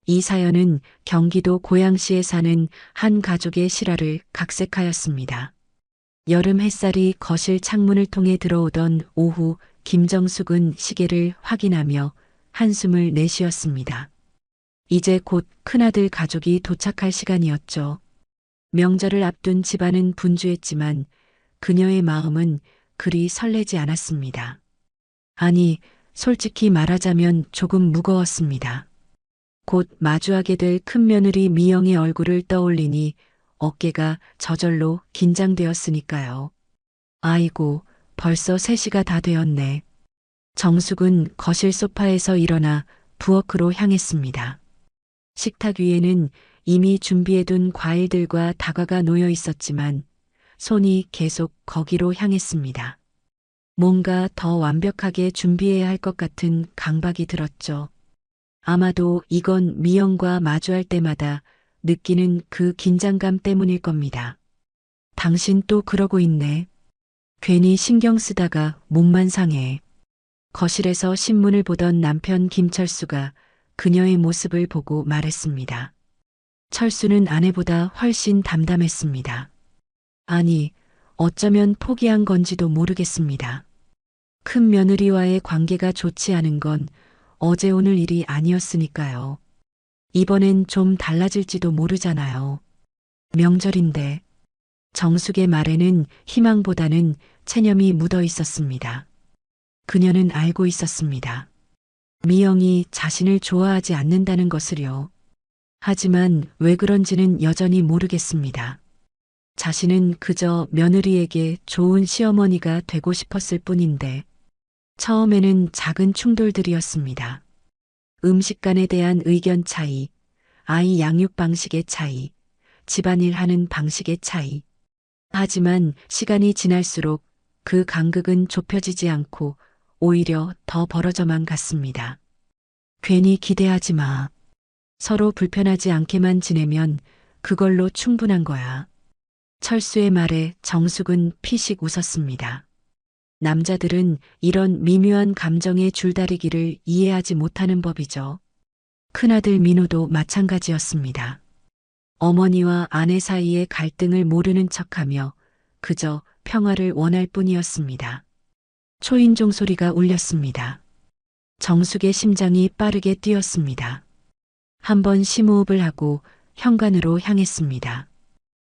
이 사연은 경기도 고양시에 사는 한 가족의 실화를 각색하였습니다. 여름 햇살이 거실 창문을 통해 들어오던 오후, 김정숙은 시계를 확인하며 한숨을 내쉬었습니다. 이제 곧 큰아들 가족이 도착할 시간이었죠. 명절을 앞둔 집안은 분주했지만 그녀의 마음은 그리 설레지 않았습니다. 아니, 솔직히 말하자면 조금 무거웠습니다. 곧 마주하게 될 큰며느리 미영의 얼굴을 떠올리니 어깨가 저절로 긴장되었으니까요. 아이고, 벌써 3시가 다 되었네. 정숙은 거실 소파에서 일어나 부엌으로 향했습니다. 식탁 위에는 이미 준비해둔 과일들과 다과가 놓여 있었지만 손이 계속 거기로 향했습니다. 뭔가 더 완벽하게 준비해야 할 것 같은 강박이 들었죠. 아마도 이건 미영과 마주할 때마다 느끼는 그 긴장감 때문일 겁니다. 당신 또 그러고 있네. 괜히 신경 쓰다가 몸만 상해. 거실에서 신문을 보던 남편 김철수가 그녀의 모습을 보고 말했습니다. 철수는 아내보다 훨씬 담담했습니다. 아니, 어쩌면 포기한 건지도 모르겠습니다. 큰 며느리와의 관계가 좋지 않은 건 어제 오늘 일이 아니었으니까요. 이번엔 좀 달라질지도 모르잖아요. 명절인데. 정숙의 말에는 희망보다는 체념이 묻어 있었습니다. 그녀는 알고 있었습니다. 미영이 자신을 좋아하지 않는다는 것을요. 하지만 왜 그런지는 여전히 모르겠습니다. 자신은 그저 며느리에게 좋은 시어머니가 되고 싶었을 뿐인데, 처음에는 작은 충돌들이었습니다. 음식간에 대한 의견 차이, 아이 양육 방식의 차이, 집안일 하는 방식의 차이. 하지만 시간이 지날수록 그 간극은 좁혀지지 않고 오히려 더 벌어져만 갔습니다. 괜히 기대하지 마. 서로 불편하지 않게만 지내면 그걸로 충분한 거야. 철수의 말에 정숙은 피식 웃었습니다. 남자들은 이런 미묘한 감정의 줄다리기를 이해하지 못하는 법이죠. 큰아들 민호도 마찬가지였습니다. 어머니와 아내 사이의 갈등을 모르는 척하며 그저 평화를 원할 뿐이었습니다. 초인종 소리가 울렸습니다. 정숙의 심장이 빠르게 뛰었습니다. 한번 심호흡을 하고 현관으로 향했습니다.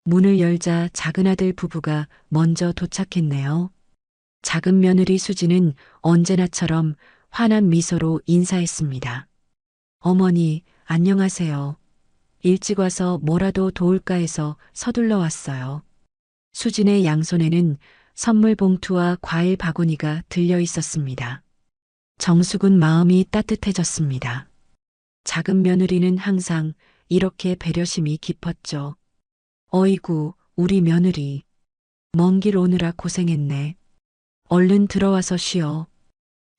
문을 열자 작은 아들 부부가 먼저 도착했네요. 작은 며느리 수지는 언제나처럼 환한 미소로 인사했습니다. 어머니, 안녕하세요. 일찍 와서 뭐라도 도울까 해서 서둘러 왔어요. 수진의 양손에는 선물 봉투와 과일 바구니가 들려 있었습니다. 정숙은 마음이 따뜻해졌습니다. 작은 며느리는 항상 이렇게 배려심이 깊었죠. 어이구, 우리 며느리. 먼 길 오느라 고생했네. 얼른 들어와서 쉬어.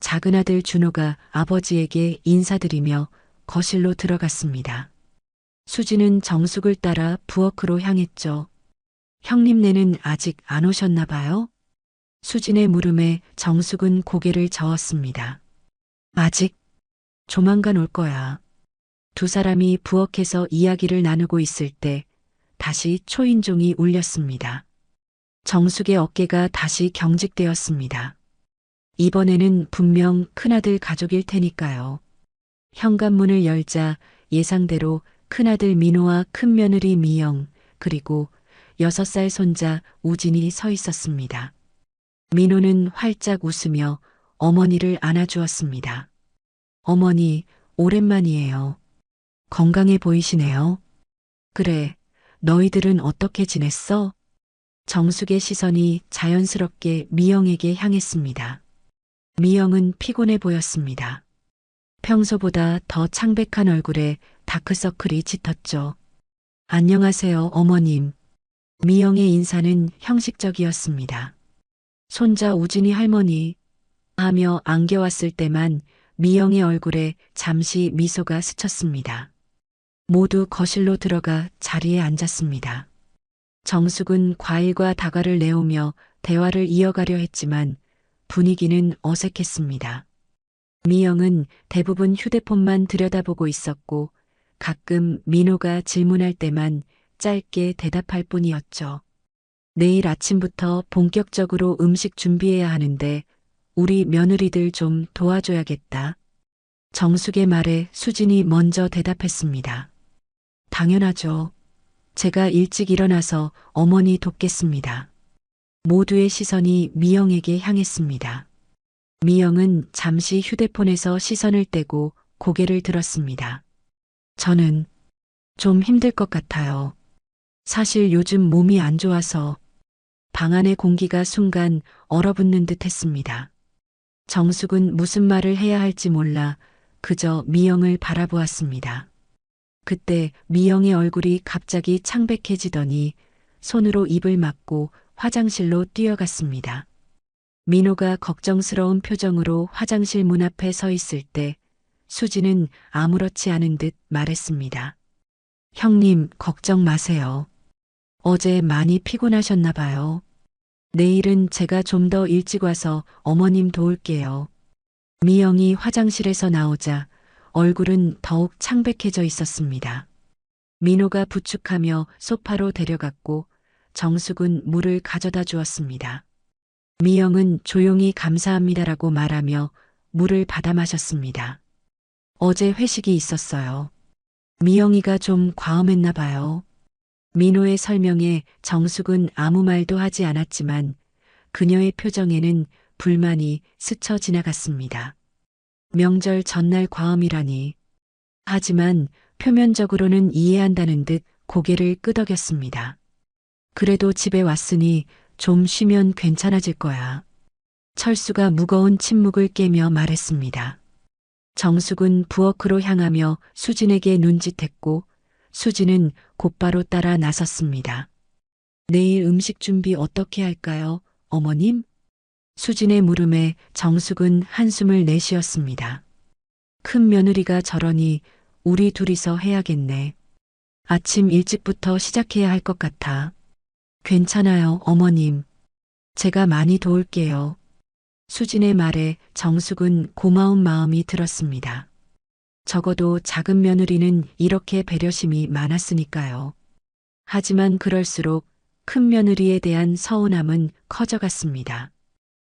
작은 아들 준호가 아버지에게 인사드리며 거실로 들어갔습니다. 수지는 정숙을 따라 부엌으로 향했죠. 형님네는 아직 안 오셨나 봐요? 수진의 물음에 정숙은 고개를 저었습니다. 아직? 조만간 올 거야. 두 사람이 부엌에서 이야기를 나누고 있을 때 다시 초인종이 울렸습니다. 정숙의 어깨가 다시 경직되었습니다. 이번에는 분명 큰아들 가족일 테니까요. 현관문을 열자 예상대로 큰아들 민호와 큰며느리 미영, 그리고 6살 손자 우진이 서 있었습니다. 민호는 활짝 웃으며 어머니를 안아주었습니다. 어머니, 오랜만이에요. 건강해 보이시네요. 그래, 너희들은 어떻게 지냈어? 정숙의 시선이 자연스럽게 미영에게 향했습니다. 미영은 피곤해 보였습니다. 평소보다 더 창백한 얼굴에 다크서클이 짙었죠. 안녕하세요, 어머님. 미영의 인사는 형식적이었습니다. 손자 우진이 할머니 하며 안겨왔을 때만 미영의 얼굴에 잠시 미소가 스쳤습니다. 모두 거실로 들어가 자리에 앉았습니다. 정숙은 과일과 다과를 내오며 대화를 이어가려 했지만 분위기는 어색했습니다. 미영은 대부분 휴대폰만 들여다보고 있었고 가끔 민호가 질문할 때만 짧게 대답할 뿐이었죠. 내일 아침부터 본격적으로 음식 준비해야 하는데 우리 며느리들 좀 도와줘야겠다. 정숙의 말에 수진이 먼저 대답했습니다. 당연하죠. 제가 일찍 일어나서 어머니 돕겠습니다. 모두의 시선이 미영에게 향했습니다. 미영은 잠시 휴대폰에서 시선을 떼고 고개를 들었습니다. 저는 좀 힘들 것 같아요. 사실 요즘 몸이 안 좋아서 방 안의 공기가 순간 얼어붙는 듯 했습니다. 정숙은 무슨 말을 해야 할지 몰라 그저 미영을 바라보았습니다. 그때 미영의 얼굴이 갑자기 창백해지더니 손으로 입을 막고 화장실로 뛰어갔습니다. 민호가 걱정스러운 표정으로 화장실 문 앞에 서 있을 때 수지는 아무렇지 않은 듯 말했습니다. 형님, 걱정 마세요. 어제 많이 피곤하셨나 봐요. 내일은 제가 좀 더 일찍 와서 어머님 도울게요. 미영이 화장실에서 나오자 얼굴은 더욱 창백해져 있었습니다. 민호가 부축하며 소파로 데려갔고 정숙은 물을 가져다 주었습니다. 미영은 조용히 감사합니다라고 말하며 물을 받아 마셨습니다. 어제 회식이 있었어요. 미영이가 좀 과음했나 봐요. 민호의 설명에 정숙은 아무 말도 하지 않았지만 그녀의 표정에는 불만이 스쳐 지나갔습니다. 명절 전날 과음이라니. 하지만 표면적으로는 이해한다는 듯 고개를 끄덕였습니다. 그래도 집에 왔으니 좀 쉬면 괜찮아질 거야. 철수가 무거운 침묵을 깨며 말했습니다. 정숙은 부엌으로 향하며 수진에게 눈짓했고 수진은 곧바로 따라 나섰습니다. 내일 음식 준비 어떻게 할까요, 어머님? 수진의 물음에 정숙은 한숨을 내쉬었습니다. 큰 며느리가 저러니 우리 둘이서 해야겠네. 아침 일찍부터 시작해야 할 것 같아. 괜찮아요, 어머님. 제가 많이 도울게요. 수진의 말에 정숙은 고마운 마음이 들었습니다. 적어도 작은 며느리는 이렇게 배려심이 많았으니까요. 하지만 그럴수록 큰 며느리에 대한 서운함은 커져갔습니다.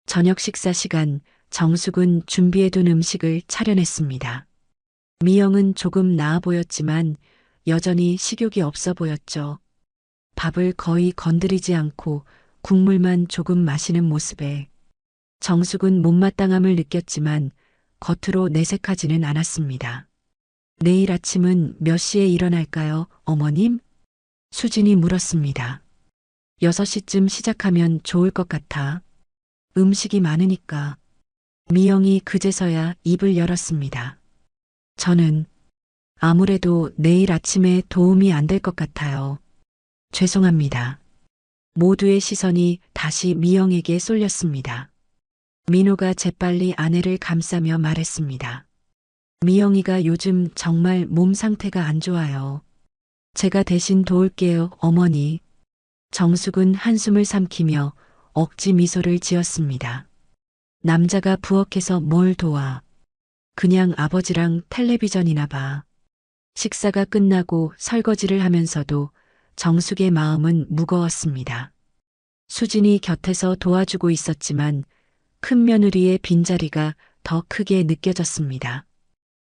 저녁 식사 시간, 정숙은 준비해둔 음식을 차려냈습니다. 미영은 조금 나아 보였지만 여전히 식욕이 없어 보였죠. 밥을 거의 건드리지 않고 국물만 조금 마시는 모습에 정숙은 못마땅함을 느꼈지만 겉으로 내색하지는 않았습니다. 내일 아침은 몇 시에 일어날까요, 어머님? 수진이 물었습니다. 6시쯤 시작하면 좋을 것 같아. 음식이 많으니까. 미영이 그제서야 입을 열었습니다. 저는 아무래도 내일 아침에 도움이 안 될 것 같아요. 죄송합니다. 모두의 시선이 다시 미영에게 쏠렸습니다. 민호가 재빨리 아내를 감싸며 말했습니다. 미영이가 요즘 정말 몸 상태가 안 좋아요. 제가 대신 도울게요, 어머니. 정숙은 한숨을 삼키며 억지 미소를 지었습니다. 남자가 부엌에서 뭘 도와. 그냥 아버지랑 텔레비전이나 봐. 식사가 끝나고 설거지를 하면서도 정숙의 마음은 무거웠습니다. 수진이 곁에서 도와주고 있었지만 큰 며느리의 빈자리가 더 크게 느껴졌습니다.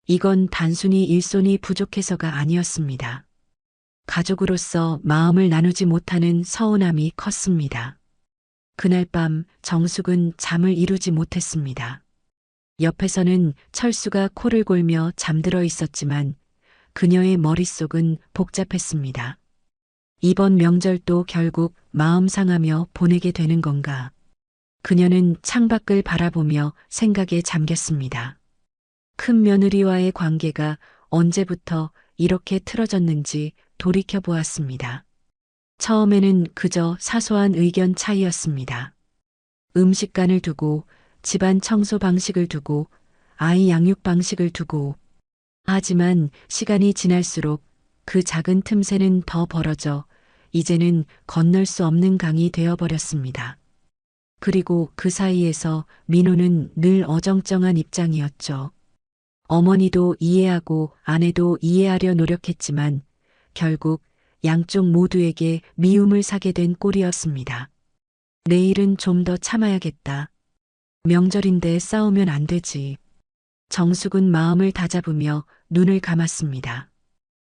이건 단순히 일손이 부족해서가 아니었습니다. 가족으로서 마음을 나누지 못하는 서운함이 컸습니다. 그날 밤 정숙은 잠을 이루지 못했습니다. 옆에서는 철수가 코를 골며 잠들어 있었지만 그녀의 머릿속은 복잡했습니다. 이번 명절도 결국 마음 상하며 보내게 되는 건가? 그녀는 창밖을 바라보며 생각에 잠겼습니다. 큰 며느리와의 관계가 언제부터 이렇게 틀어졌는지 돌이켜 보았습니다. 처음에는 그저 사소한 의견 차이였습니다. 음식간을 두고, 집안 청소 방식을 두고, 아이 양육 방식을 두고. 하지만 시간이 지날수록 그 작은 틈새는 더 벌어져 이제는 건널 수 없는 강이 되어버렸습니다. 그리고 그 사이에서 민호는 늘 어정쩡한 입장이었죠. 어머니도 이해하고 아내도 이해하려 노력했지만 결국 양쪽 모두에게 미움을 사게 된 꼴이었습니다. 내일은 좀 더 참아야겠다. 명절인데 싸우면 안 되지. 정숙은 마음을 다잡으며 눈을 감았습니다.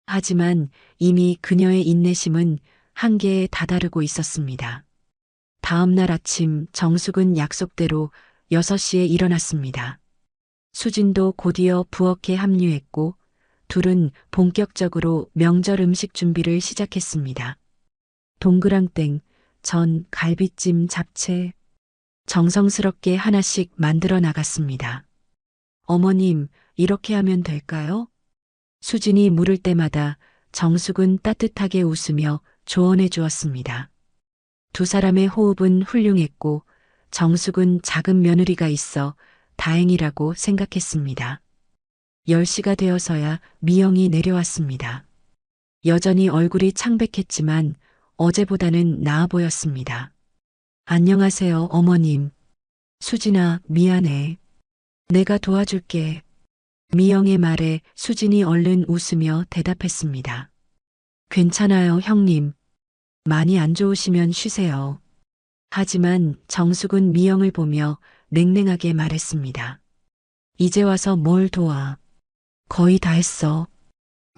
하지만 이미 그녀의 인내심은 한계에 다다르고 있었습니다. 다음 날 아침 정숙은 약속대로 6시에 일어났습니다. 수진도 곧이어 부엌에 합류했고 둘은 본격적으로 명절 음식 준비를 시작했습니다. 동그랑땡, 전, 갈비찜, 잡채. 정성스럽게 하나씩 만들어 나갔습니다. 어머님, 이렇게 하면 될까요? 수진이 물을 때마다 정숙은 따뜻하게 웃으며 조언해 주었습니다. 두 사람의 호흡은 훌륭했고 정숙은 작은 며느리가 있어 다행이라고 생각했습니다. 10시가 되어서야 미영이 내려왔습니다. 여전히 얼굴이 창백했지만 어제보다는 나아 보였습니다. 안녕하세요, 어머님. 수진아, 미안해. 내가 도와줄게. 미영의 말에 수진이 얼른 웃으며 대답했습니다. 괜찮아요, 형님. 많이 안 좋으시면 쉬세요. 하지만 정숙은 미영을 보며 냉랭하게 말했습니다. 이제 와서 뭘 도와. 거의 다 했어.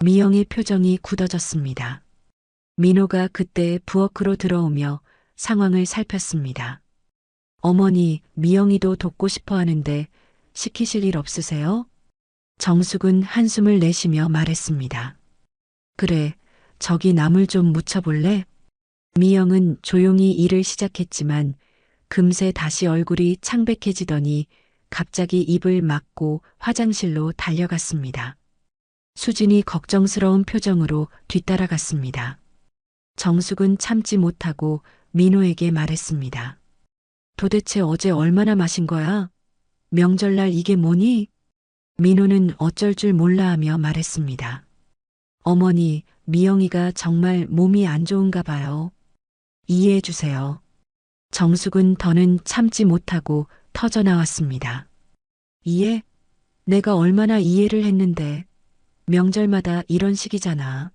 미영의 표정이 굳어졌습니다. 민호가 그때 부엌으로 들어오며 상황을 살폈습니다. 어머니, 미영이도 돕고 싶어 하는데 시키실 일 없으세요? 정숙은 한숨을 내쉬며 말했습니다. 그래, 저기 나물 좀 묻혀볼래? 미영은 조용히 일을 시작했지만 금세 다시 얼굴이 창백해지더니 갑자기 입을 막고 화장실로 달려갔습니다. 수진이 걱정스러운 표정으로 뒤따라갔습니다. 정숙은 참지 못하고 민호에게 말했습니다. 도대체 어제 얼마나 마신 거야? 명절날 이게 뭐니? 민호는 어쩔 줄 몰라 하며 말했습니다. 어머니, 미영이가 정말 몸이 안 좋은가 봐요. 이해해 주세요. 정숙은 더는 참지 못하고 터져 나왔습니다. 이해? 내가 얼마나 이해를 했는데. 명절마다 이런 식이잖아.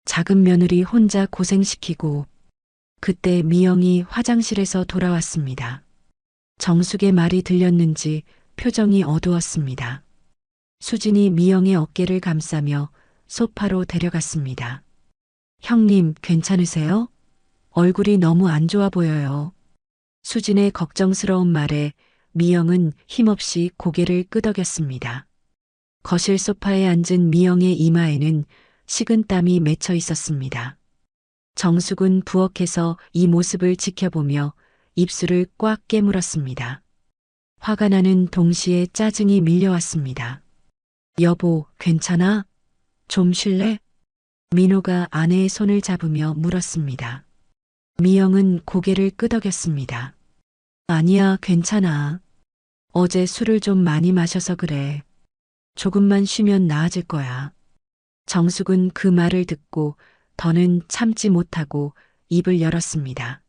작은 며느리 혼자 고생시키고. 그때 미영이 화장실에서 돌아왔습니다. 정숙의 말이 들렸는지 표정이 어두웠습니다. 수진이 미영의 어깨를 감싸며 소파로 데려갔습니다. 형님, 괜찮으세요? 얼굴이 너무 안 좋아 보여요. 수진의 걱정스러운 말에 미영은 힘없이 고개를 끄덕였습니다. 거실 소파에 앉은 미영의 이마에는 식은땀이 맺혀 있었습니다. 정숙은 부엌에서 이 모습을 지켜보며 입술을 꽉 깨물었습니다. 화가 나는 동시에 짜증이 밀려왔습니다. 여보, 괜찮아? 좀 쉴래? 민호가 아내의 손을 잡으며 물었습니다. 미영은 고개를 끄덕였습니다. 아니야, 괜찮아. 어제 술을 좀 많이 마셔서 그래. 조금만 쉬면 나아질 거야. 정숙은 그 말을 듣고 더는 참지 못하고 입을 열었습니다.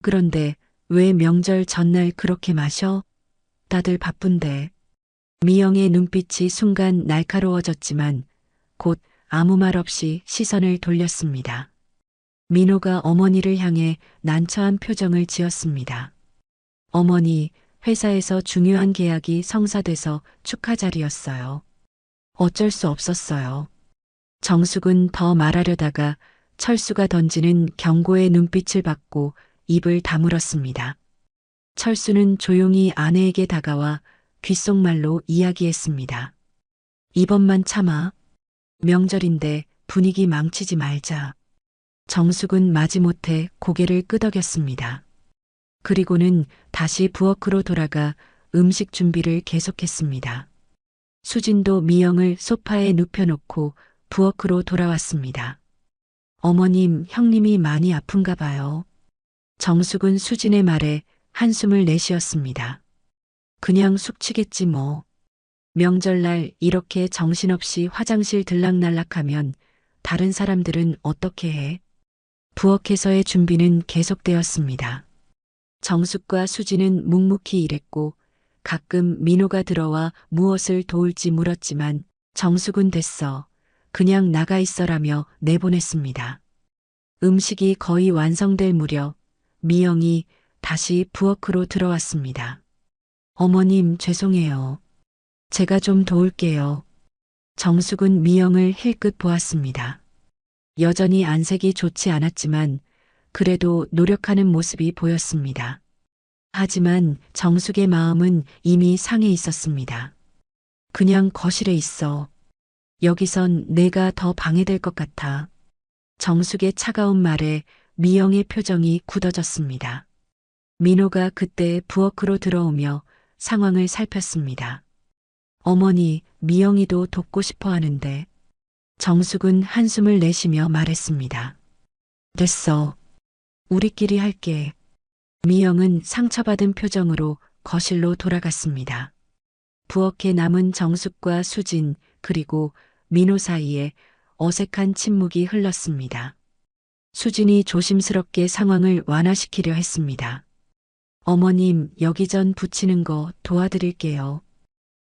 그런데 왜 명절 전날 그렇게 마셔? 다들 바쁜데. 미영의 눈빛이 순간 날카로워졌지만 곧 아무 말 없이 시선을 돌렸습니다. 민호가 어머니를 향해 난처한 표정을 지었습니다. 어머니, 회사에서 중요한 계약이 성사돼서 축하 자리였어요. 어쩔 수 없었어요. 정숙은 더 말하려다가 철수가 던지는 경고의 눈빛을 받고 입을 다물었습니다. 철수는 조용히 아내에게 다가와 귓속말로 이야기했습니다. 이번만 참아. 명절인데 분위기 망치지 말자. 정숙은 마지못해 고개를 끄덕였습니다. 그리고는 다시 부엌으로 돌아가 음식 준비를 계속했습니다. 수진도 미영을 소파에 눕혀놓고 부엌으로 돌아왔습니다. 어머님, 형님이 많이 아픈가 봐요. 정숙은 수진의 말에 한숨을 내쉬었습니다. 그냥 숙취겠지 뭐. 명절날 이렇게 정신없이 화장실 들락날락하면 다른 사람들은 어떻게 해? 부엌에서의 준비는 계속되었습니다. 정숙과 수진은 묵묵히 일했고 가끔 민호가 들어와 무엇을 도울지 물었지만 정숙은 됐어. 그냥 나가 있어라며 내보냈습니다. 음식이 거의 완성될 무렵 미영이 다시 부엌으로 들어왔습니다. 어머님 죄송해요. 제가 좀 도울게요. 정숙은 미영을 힐끗 보았습니다. 여전히 안색이 좋지 않았지만 그래도 노력하는 모습이 보였습니다. 하지만 정숙의 마음은 이미 상해 있었습니다. 그냥 거실에 있어. 여기선 내가 더 방해될 것 같아. 정숙의 차가운 말에 미영의 표정이 굳어졌습니다. 민호가 그때 부엌으로 들어오며 상황을 살폈습니다. 어머니, 미영이도 돕고 싶어 하는데. 정숙은 한숨을 내쉬며 말했습니다. 됐어. 우리끼리 할게. 미영은 상처받은 표정으로 거실로 돌아갔습니다. 부엌에 남은 정숙과 수진 그리고 민호 사이에 어색한 침묵이 흘렀습니다. 수진이 조심스럽게 상황을 완화시키려 했습니다. 어머님, 여기 전 부치는 거 도와드릴게요.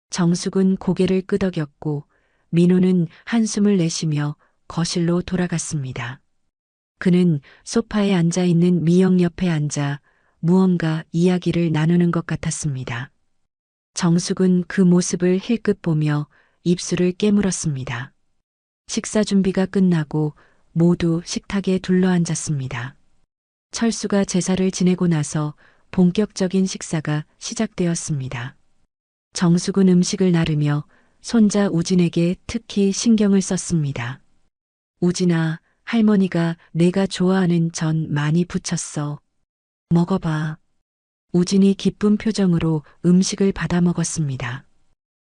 정숙은 고개를 끄덕였고 민호는 한숨을 내쉬며 거실로 돌아갔습니다. 그는 소파에 앉아 있는 미영 옆에 앉아 무언가 이야기를 나누는 것 같았습니다. 정숙은 그 모습을 힐끗 보며 입술을 깨물었습니다. 식사 준비가 끝나고 모두 식탁에 둘러앉았습니다. 철수가 제사를 지내고 나서 본격적인 식사가 시작되었습니다. 정숙은 음식을 나르며 손자 우진에게 특히 신경을 썼습니다. 우진아, 할머니가 내가 좋아하는 전 많이 부쳤어. 먹어봐. 우진이 기쁜 표정으로 음식을 받아 먹었습니다.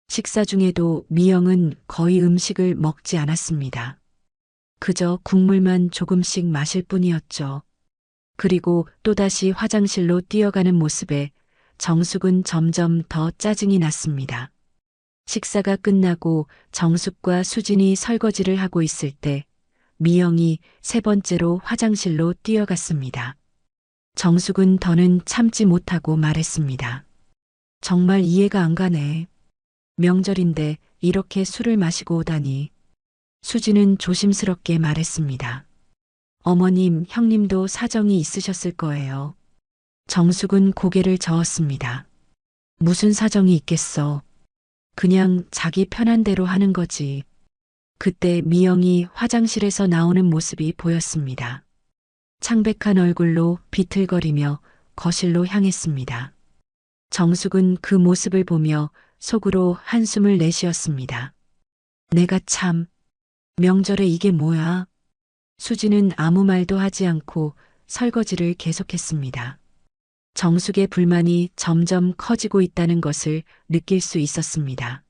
식사 중에도 미영은 거의 음식을 먹지 않았습니다. 그저 국물만 조금씩 마실 뿐이었죠. 그리고 또다시 화장실로 뛰어가는 모습에 정숙은 점점 더 짜증이 났습니다. 식사가 끝나고 정숙과 수진이 설거지를 하고 있을 때 미영이 세 번째로 화장실로 뛰어갔습니다. 정숙은 더는 참지 못하고 말했습니다. 정말 이해가 안 가네. 명절인데 이렇게 술을 마시고 오다니. 수진은 조심스럽게 말했습니다. 어머님, 형님도 사정이 있으셨을 거예요. 정숙은 고개를 저었습니다. 무슨 사정이 있겠어. 그냥 자기 편한 대로 하는 거지. 그때 미영이 화장실에서 나오는 모습이 보였습니다. 창백한 얼굴로 비틀거리며 거실로 향했습니다. 정숙은 그 모습을 보며 속으로 한숨을 내쉬었습니다. 내가 참, 명절에 이게 뭐야? 수지는 아무 말도 하지 않고 설거지를 계속했습니다. 정숙의 불만이 점점 커지고 있다는 것을 느낄 수 있었습니다.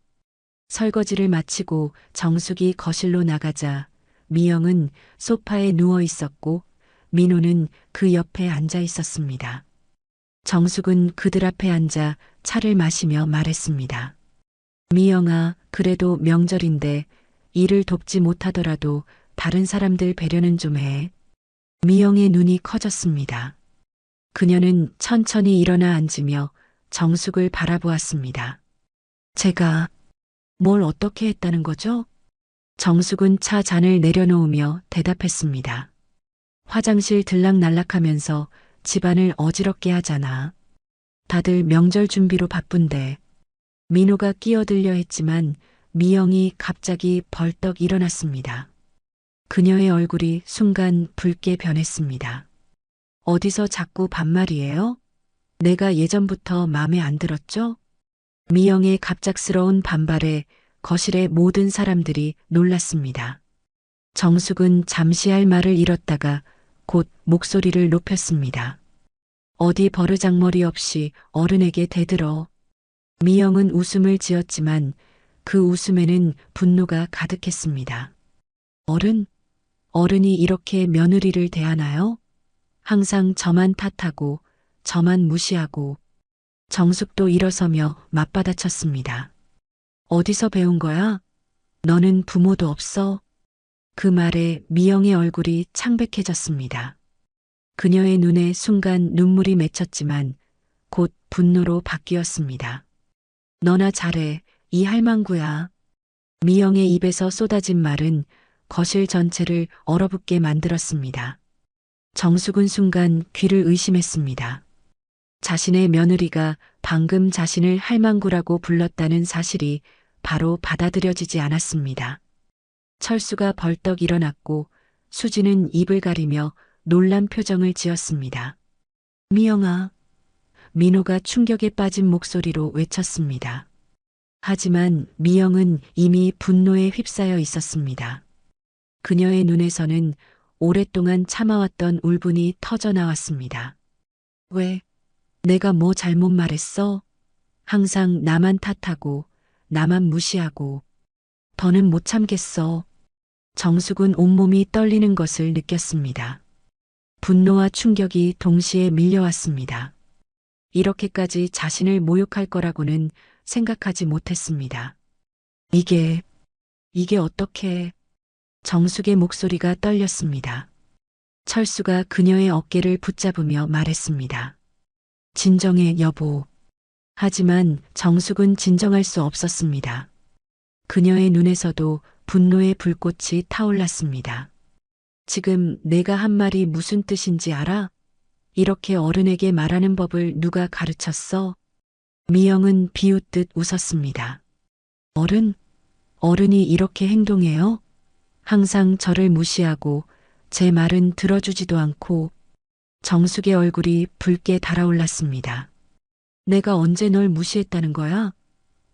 설거지를 마치고 정숙이 거실로 나가자 미영은 소파에 누워 있었고 민호는 그 옆에 앉아 있었습니다. 정숙은 그들 앞에 앉아 차를 마시며 말했습니다. 미영아, 그래도 명절인데 일을 돕지 못하더라도 다른 사람들 배려는 좀 해. 미영의 눈이 커졌습니다. 그녀는 천천히 일어나 앉으며 정숙을 바라보았습니다. 제가 뭘 어떻게 했다는 거죠? 정숙은 차 잔을 내려놓으며 대답했습니다. 화장실 들락날락하면서 집안을 어지럽게 하잖아. 다들 명절 준비로 바쁜데. 민호가 끼어들려 했지만 미영이 갑자기 벌떡 일어났습니다. 그녀의 얼굴이 순간 붉게 변했습니다. 어디서 자꾸 반말이에요? 내가 예전부터 마음에 안 들었죠? 미영의 갑작스러운 반발에 거실의 모든 사람들이 놀랐습니다. 정숙은 잠시 할 말을 잃었다가 곧 목소리를 높였습니다. 어디 버르장머리 없이 어른에게 대들어. 미영은 웃음을 지었지만 그 웃음에는 분노가 가득했습니다. 어른? 어른이 이렇게 며느리를 대하나요? 항상 저만 탓하고 저만 무시하고. 정숙도 일어서며 맞받아쳤습니다. 어디서 배운 거야? 너는 부모도 없어? 그 말에 미영의 얼굴이 창백해졌습니다. 그녀의 눈에 순간 눈물이 맺혔지만 곧 분노로 바뀌었습니다. 너나 잘해, 이 할망구야. 미영의 입에서 쏟아진 말은 거실 전체를 얼어붙게 만들었습니다. 정숙은 순간 귀를 의심했습니다. 자신의 며느리가 방금 자신을 할망구라고 불렀다는 사실이 바로 받아들여지지 않았습니다. 철수가 벌떡 일어났고 수지는 입을 가리며 놀란 표정을 지었습니다. 미영아. 민호가 충격에 빠진 목소리로 외쳤습니다. 하지만 미영은 이미 분노에 휩싸여 있었습니다. 그녀의 눈에서는 오랫동안 참아왔던 울분이 터져 나왔습니다. 왜? 내가 뭐 잘못 말했어? 항상 나만 탓하고 나만 무시하고 더는 못 참겠어. 정숙은 온몸이 떨리는 것을 느꼈습니다. 분노와 충격이 동시에 밀려왔습니다. 이렇게까지 자신을 모욕할 거라고는 생각하지 못했습니다. 이게 어떻게? 정숙의 목소리가 떨렸습니다. 철수가 그녀의 어깨를 붙잡으며 말했습니다. 진정해, 여보. 하지만 정숙은 진정할 수 없었습니다. 그녀의 눈에서도 분노의 불꽃이 타올랐습니다. 지금 내가 한 말이 무슨 뜻인지 알아? 이렇게 어른에게 말하는 법을 누가 가르쳤어? 미영은 비웃듯 웃었습니다. 어른이 이렇게 행동해요? 항상 저를 무시하고 제 말은 들어주지도 않고. 정숙의 얼굴이 붉게 달아올랐습니다. 내가 언제 널 무시했다는 거야?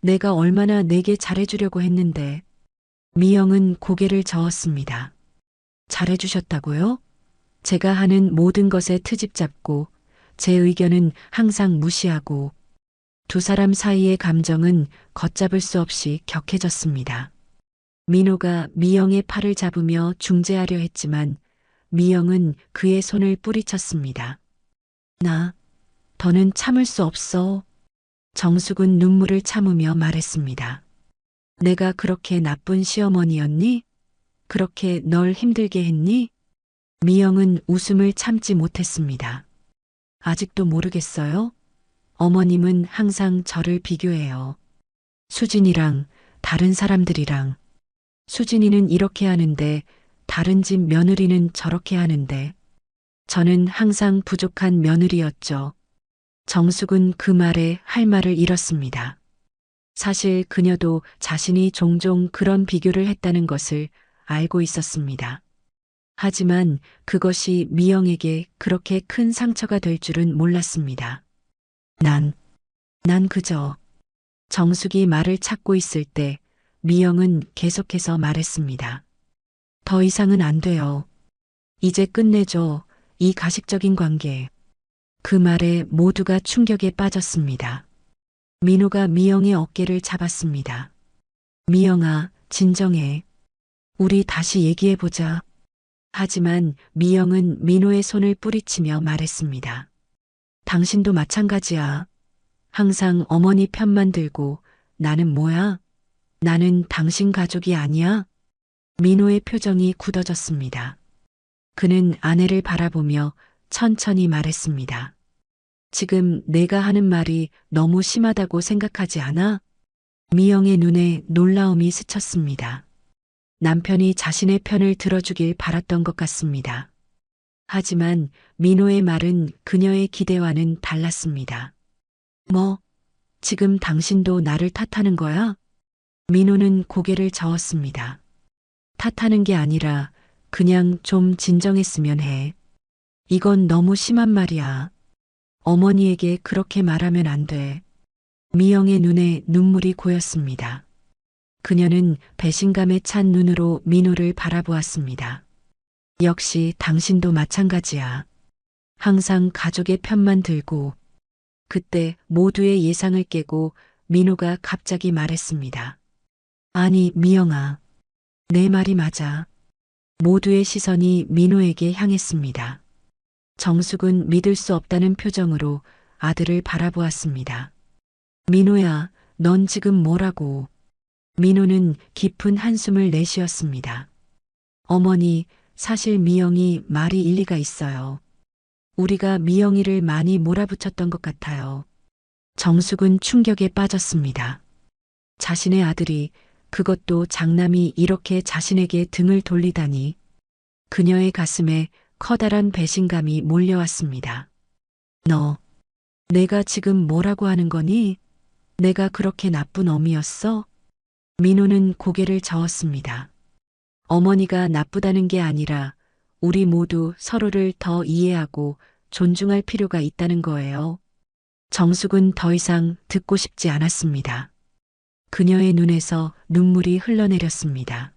내가 얼마나 내게 잘해주려고 했는데. 미영은 고개를 저었습니다. 잘해주셨다고요? 제가 하는 모든 것에 트집 잡고 제 의견은 항상 무시하고. 두 사람 사이의 감정은 걷잡을 수 없이 격해졌습니다. 민호가 미영의 팔을 잡으며 중재하려 했지만 미영은 그의 손을 뿌리쳤습니다. 더는 참을 수 없어. 정숙은 눈물을 참으며 말했습니다. 내가 그렇게 나쁜 시어머니였니? 그렇게 널 힘들게 했니? 미영은 웃음을 참지 못했습니다. 아직도 모르겠어요? 어머님은 항상 저를 비교해요. 수진이랑 다른 사람들이랑. 수진이는 이렇게 하는데 다른 집 며느리는 저렇게 하는데. 저는 항상 부족한 며느리였죠. 정숙은 그 말에 할 말을 잃었습니다. 사실 그녀도 자신이 종종 그런 비교를 했다는 것을 알고 있었습니다. 하지만 그것이 미영에게 그렇게 큰 상처가 될 줄은 몰랐습니다. 난 그저. 정숙이 말을 찾고 있을 때 미영은 계속해서 말했습니다. 더 이상은 안 돼요. 이제 끝내줘, 이 가식적인 관계. 그 말에 모두가 충격에 빠졌습니다. 민호가 미영의 어깨를 잡았습니다. 미영아, 진정해. 우리 다시 얘기해보자. 하지만 미영은 민호의 손을 뿌리치며 말했습니다. 당신도 마찬가지야. 항상 어머니 편만 들고 나는 뭐야? 나는 당신 가족이 아니야? 민호의 표정이 굳어졌습니다. 그는 아내를 바라보며 천천히 말했습니다. 지금 내가 하는 말이 너무 심하다고 생각하지 않아? 미영의 눈에 놀라움이 스쳤습니다. 남편이 자신의 편을 들어주길 바랐던 것 같습니다. 하지만 민호의 말은 그녀의 기대와는 달랐습니다. 뭐, 지금 당신도 나를 탓하는 거야? 민호는 고개를 저었습니다. 탓하는 게 아니라 그냥 좀 진정했으면 해. 이건 너무 심한 말이야. 어머니에게 그렇게 말하면 안 돼. 미영의 눈에 눈물이 고였습니다. 그녀는 배신감에 찬 눈으로 민호를 바라보았습니다. 역시 당신도 마찬가지야. 항상 가족의 편만 들고. 그때 모두의 예상을 깨고 민호가 갑자기 말했습니다. 아니, 미영아. 내 말이 맞아. 모두의 시선이 민호에게 향했습니다. 정숙은 믿을 수 없다는 표정으로 아들을 바라보았습니다. 민호야, 넌 지금 뭐라고? 민호는 깊은 한숨을 내쉬었습니다. 어머니, 사실 미영이 말이 일리가 있어요. 우리가 미영이를 많이 몰아붙였던 것 같아요. 정숙은 충격에 빠졌습니다. 자신의 아들이, 그것도 장남이 이렇게 자신에게 등을 돌리다니. 그녀의 가슴에 커다란 배신감이 몰려왔습니다. 너, 내가 지금 뭐라고 하는 거니? 내가 그렇게 나쁜 어미였어? 민호는 고개를 저었습니다. 어머니가 나쁘다는 게 아니라 우리 모두 서로를 더 이해하고 존중할 필요가 있다는 거예요. 정숙은 더 이상 듣고 싶지 않았습니다. 그녀의 눈에서 눈물이 흘러내렸습니다.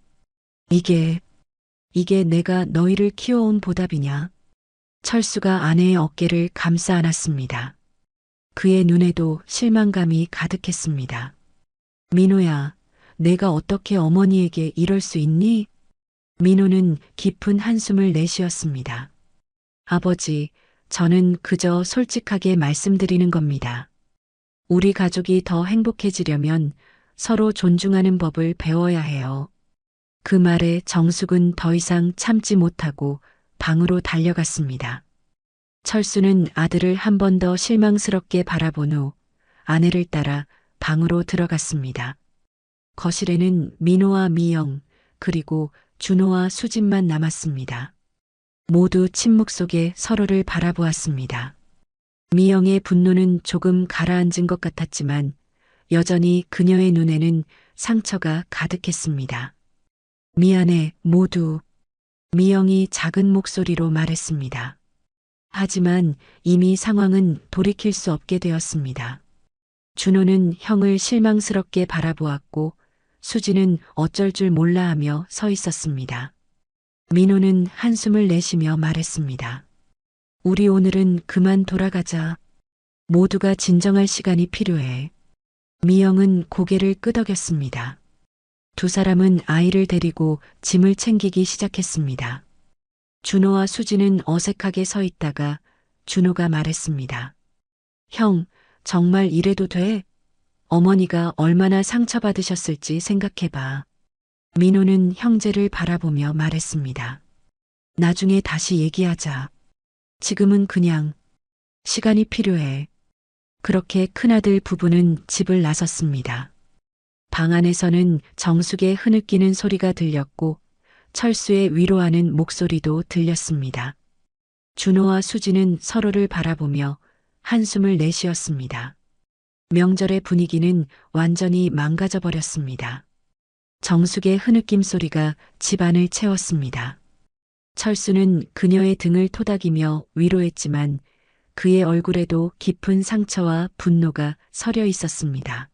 이게 내가 너희를 키워온 보답이냐? 철수가 아내의 어깨를 감싸 안았습니다. 그의 눈에도 실망감이 가득했습니다. 민호야, 내가 어떻게 어머니에게 이럴 수 있니? 민호는 깊은 한숨을 내쉬었습니다. 아버지, 저는 그저 솔직하게 말씀드리는 겁니다. 우리 가족이 더 행복해지려면 서로 존중하는 법을 배워야 해요. 그 말에 정숙은 더 이상 참지 못하고 방으로 달려갔습니다. 철수는 아들을 한 번 더 실망스럽게 바라본 후 아내를 따라 방으로 들어갔습니다. 거실에는 민호와 미영, 그리고 준호와 수진만 남았습니다. 모두 침묵 속에 서로를 바라보았습니다. 미영의 분노는 조금 가라앉은 것 같았지만 여전히 그녀의 눈에는 상처가 가득했습니다. 미안해, 모두. 미영이 작은 목소리로 말했습니다. 하지만 이미 상황은 돌이킬 수 없게 되었습니다. 준호는 형을 실망스럽게 바라보았고 수지는 어쩔 줄 몰라 하며 서 있었습니다. 민호는 한숨을 내쉬며 말했습니다. 우리 오늘은 그만 돌아가자. 모두가 진정할 시간이 필요해. 미영은 고개를 끄덕였습니다. 두 사람은 아이를 데리고 짐을 챙기기 시작했습니다. 준호와 수지는 어색하게 서 있다가 준호가 말했습니다. 형, 정말 이래도 돼? 어머니가 얼마나 상처받으셨을지 생각해봐. 민호는 형제를 바라보며 말했습니다. 나중에 다시 얘기하자. 지금은 그냥 시간이 필요해. 그렇게 큰아들 부부는 집을 나섰습니다. 방 안에서는 정숙의 흐느끼는 소리가 들렸고 철수의 위로하는 목소리도 들렸습니다. 준호와 수지는 서로를 바라보며 한숨을 내쉬었습니다. 명절의 분위기는 완전히 망가져 버렸습니다. 정숙의 흐느낌 소리가 집안을 채웠습니다. 철수는 그녀의 등을 토닥이며 위로했지만 그의 얼굴에도 깊은 상처와 분노가 서려 있었습니다.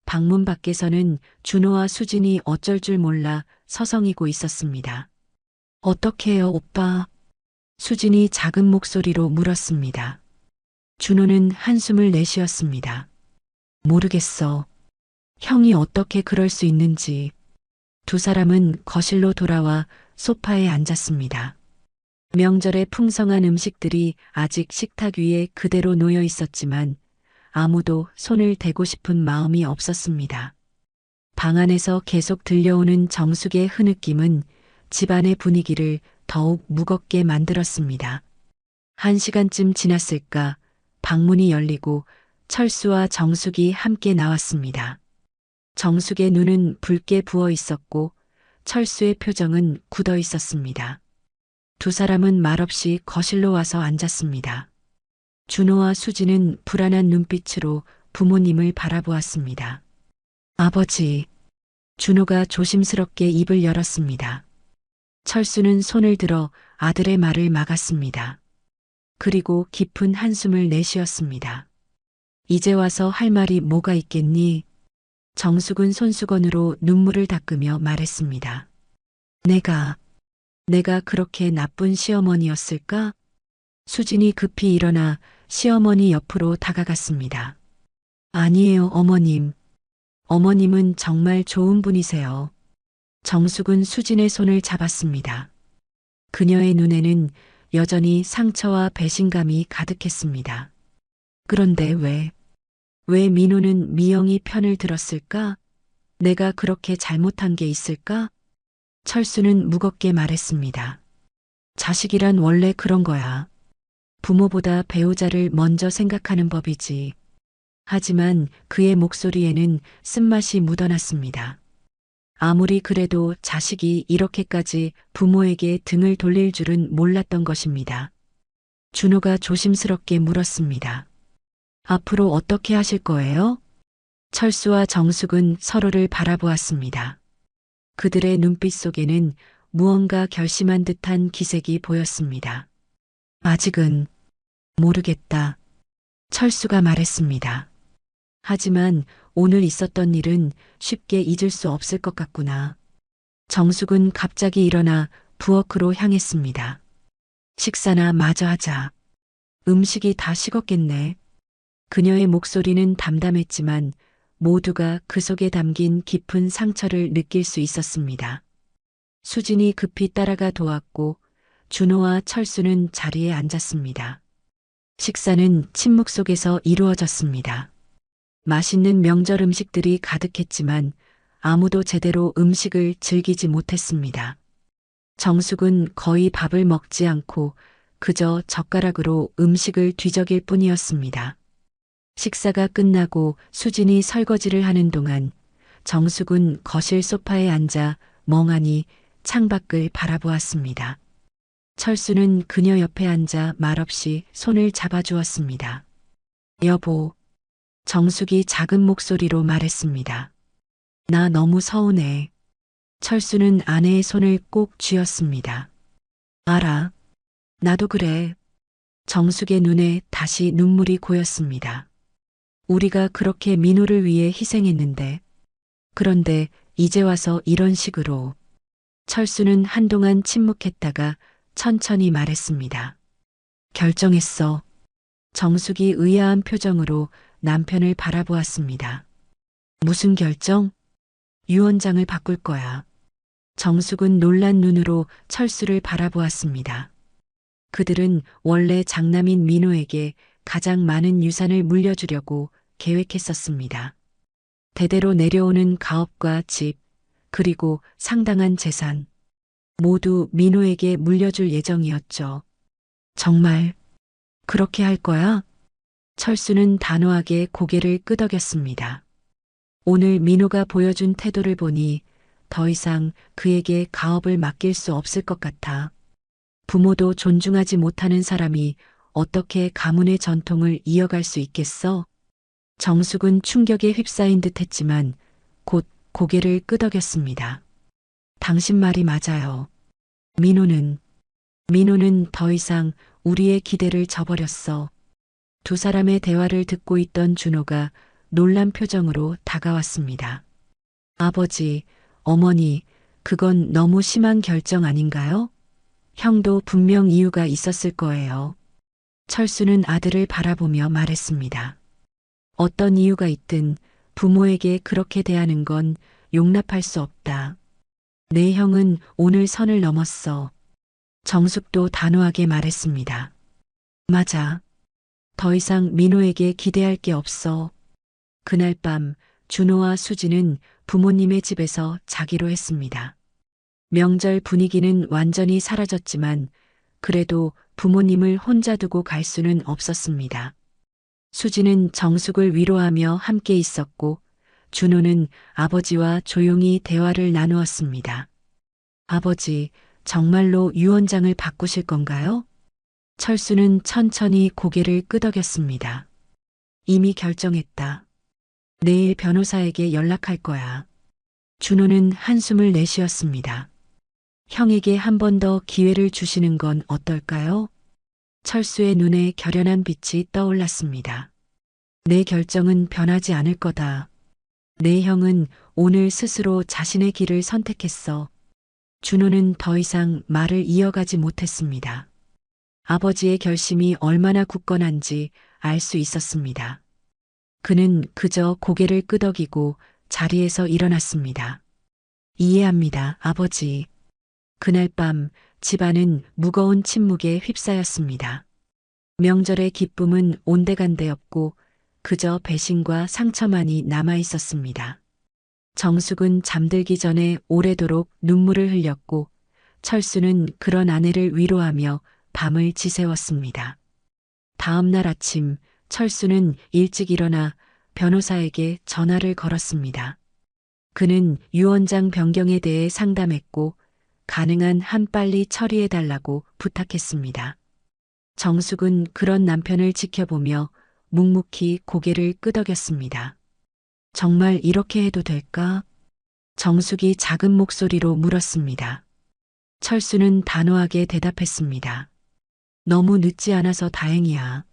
방문 밖에서는 준호와 수진이 어쩔 줄 몰라 서성이고 있었습니다. 어떡해요, 오빠? 수진이 작은 목소리로 물었습니다. 준호는 한숨을 내쉬었습니다. 모르겠어. 형이 어떻게 그럴 수 있는지. 두 사람은 거실로 돌아와 소파에 앉았습니다. 명절의 풍성한 음식들이 아직 식탁 위에 그대로 놓여 있었지만 아무도 손을 대고 싶은 마음이 없었습니다. 방 안에서 계속 들려오는 정숙의 흐느낌은 집안의 분위기를 더욱 무겁게 만들었습니다. 1시간쯤 지났을까 방문이 열리고 철수와 정숙이 함께 나왔습니다. 정숙의 눈은 붉게 부어 있었고 철수의 표정은 굳어 있었습니다. 두 사람은 말없이 거실로 와서 앉았습니다. 준호와 수지는 불안한 눈빛으로 부모님을 바라보았습니다. 아버지, 준호가 조심스럽게 입을 열었습니다. 철수는 손을 들어 아들의 말을 막았습니다. 그리고 깊은 한숨을 내쉬었습니다. 이제 와서 할 말이 뭐가 있겠니? 정숙은 손수건으로 눈물을 닦으며 말했습니다. 내가 그렇게 나쁜 시어머니였을까? 수진이 급히 일어나 시어머니 옆으로 다가갔습니다. 아니에요, 어머님. 어머님은 정말 좋은 분이세요. 정숙은 수진의 손을 잡았습니다. 그녀의 눈에는 여전히 상처와 배신감이 가득했습니다. 그런데 왜 민호는 미영이 편을 들었을까? 내가 그렇게 잘못한 게 있을까? 철수는 무겁게 말했습니다. 자식이란 원래 그런 거야. 부모보다 배우자를 먼저 생각하는 법이지. 하지만 그의 목소리에는 쓴맛이 묻어났습니다. 아무리 그래도 자식이 이렇게까지 부모에게 등을 돌릴 줄은 몰랐던 것입니다. 준호가 조심스럽게 물었습니다. 앞으로 어떻게 하실 거예요? 철수와 정숙은 서로를 바라보았습니다. 그들의 눈빛 속에는 무언가 결심한 듯한 기색이 보였습니다. 아직은 모르겠다. 철수가 말했습니다. 하지만 오늘 있었던 일은 쉽게 잊을 수 없을 것 같구나. 정숙은 갑자기 일어나 부엌으로 향했습니다. 식사나 마저 하자. 음식이 다 식었겠네. 그녀의 목소리는 담담했지만 모두가 그 속에 담긴 깊은 상처를 느낄 수 있었습니다. 수진이 급히 따라가 도왔고 준호와 철수는 자리에 앉았습니다. 식사는 침묵 속에서 이루어졌습니다. 맛있는 명절 음식들이 가득했지만 아무도 제대로 음식을 즐기지 못했습니다. 정숙은 거의 밥을 먹지 않고 그저 젓가락으로 음식을 뒤적일 뿐이었습니다. 식사가 끝나고 수진이 설거지를 하는 동안 정숙은 거실 소파에 앉아 멍하니 창밖을 바라보았습니다. 철수는 그녀 옆에 앉아 말없이 손을 잡아주었습니다. 여보, 정숙이 작은 목소리로 말했습니다. 나 너무 서운해. 철수는 아내의 손을 꼭 쥐었습니다. 알아. 나도 그래. 정숙의 눈에 다시 눈물이 고였습니다. 우리가 그렇게 민호를 위해 희생했는데, 그런데 이제 와서 이런 식으로. 철수는 한동안 침묵했다가 천천히 말했습니다. 결정했어. 정숙이 의아한 표정으로 남편을 바라보았습니다. 무슨 결정? 유언장을 바꿀 거야. 정숙은 놀란 눈으로 철수를 바라보았습니다. 그들은 원래 장남인 민호에게 가장 많은 유산을 물려주려고 계획했었습니다. 대대로 내려오는 가업과 집, 그리고 상당한 재산, 모두 민호에게 물려줄 예정이었죠. 정말 그렇게 할 거야? 철수는 단호하게 고개를 끄덕였습니다. 오늘 민호가 보여준 태도를 보니 더 이상 그에게 가업을 맡길 수 없을 것 같아. 부모도 존중하지 못하는 사람이 어떻게 가문의 전통을 이어갈 수 있겠어? 정숙은 충격에 휩싸인 듯 했지만 곧 고개를 끄덕였습니다. 당신 말이 맞아요. 민호는 더 이상 우리의 기대를 저버렸어. 두 사람의 대화를 듣고 있던 준호가 놀란 표정으로 다가왔습니다. 아버지, 어머니, 그건 너무 심한 결정 아닌가요? 형도 분명 이유가 있었을 거예요. 철수는 아들을 바라보며 말했습니다. 어떤 이유가 있든 부모에게 그렇게 대하는 건 용납할 수 없다. 내 형은 오늘 선을 넘었어. 정숙도 단호하게 말했습니다. 맞아. 더 이상 민호에게 기대할 게 없어. 그날 밤 준호와 수지는 부모님의 집에서 자기로 했습니다. 명절 분위기는 완전히 사라졌지만 그래도 부모님을 혼자 두고 갈 수는 없었습니다. 수지는 정숙을 위로하며 함께 있었고 준호는 아버지와 조용히 대화를 나누었습니다. 아버지, 정말로 유언장을 바꾸실 건가요? 철수는 천천히 고개를 끄덕였습니다. 이미 결정했다. 내일 변호사에게 연락할 거야. 준호는 한숨을 내쉬었습니다. 형에게 한 번 더 기회를 주시는 건 어떨까요? 철수의 눈에 결연한 빛이 떠올랐습니다. 내 결정은 변하지 않을 거다. 내 형은 오늘 스스로 자신의 길을 선택했어. 준호는 더 이상 말을 이어가지 못했습니다. 아버지의 결심이 얼마나 굳건한지 알 수 있었습니다. 그는 그저 고개를 끄덕이고 자리에서 일어났습니다. 이해합니다, 아버지. 그날 밤 집안은 무거운 침묵에 휩싸였습니다. 명절의 기쁨은 온데간데였고 그저 배신과 상처만이 남아 있었습니다. 정숙은 잠들기 전에 오래도록 눈물을 흘렸고 철수는 그런 아내를 위로하며 밤을 지새웠습니다. 다음 날 아침 철수는 일찍 일어나 변호사에게 전화를 걸었습니다. 그는 유언장 변경에 대해 상담했고 가능한 한 빨리 처리해달라고 부탁했습니다. 정숙은 그런 남편을 지켜보며 묵묵히 고개를 끄덕였습니다. 정말 이렇게 해도 될까? 정숙이 작은 목소리로 물었습니다. 철수는 단호하게 대답했습니다. 너무 늦지 않아서 다행이야.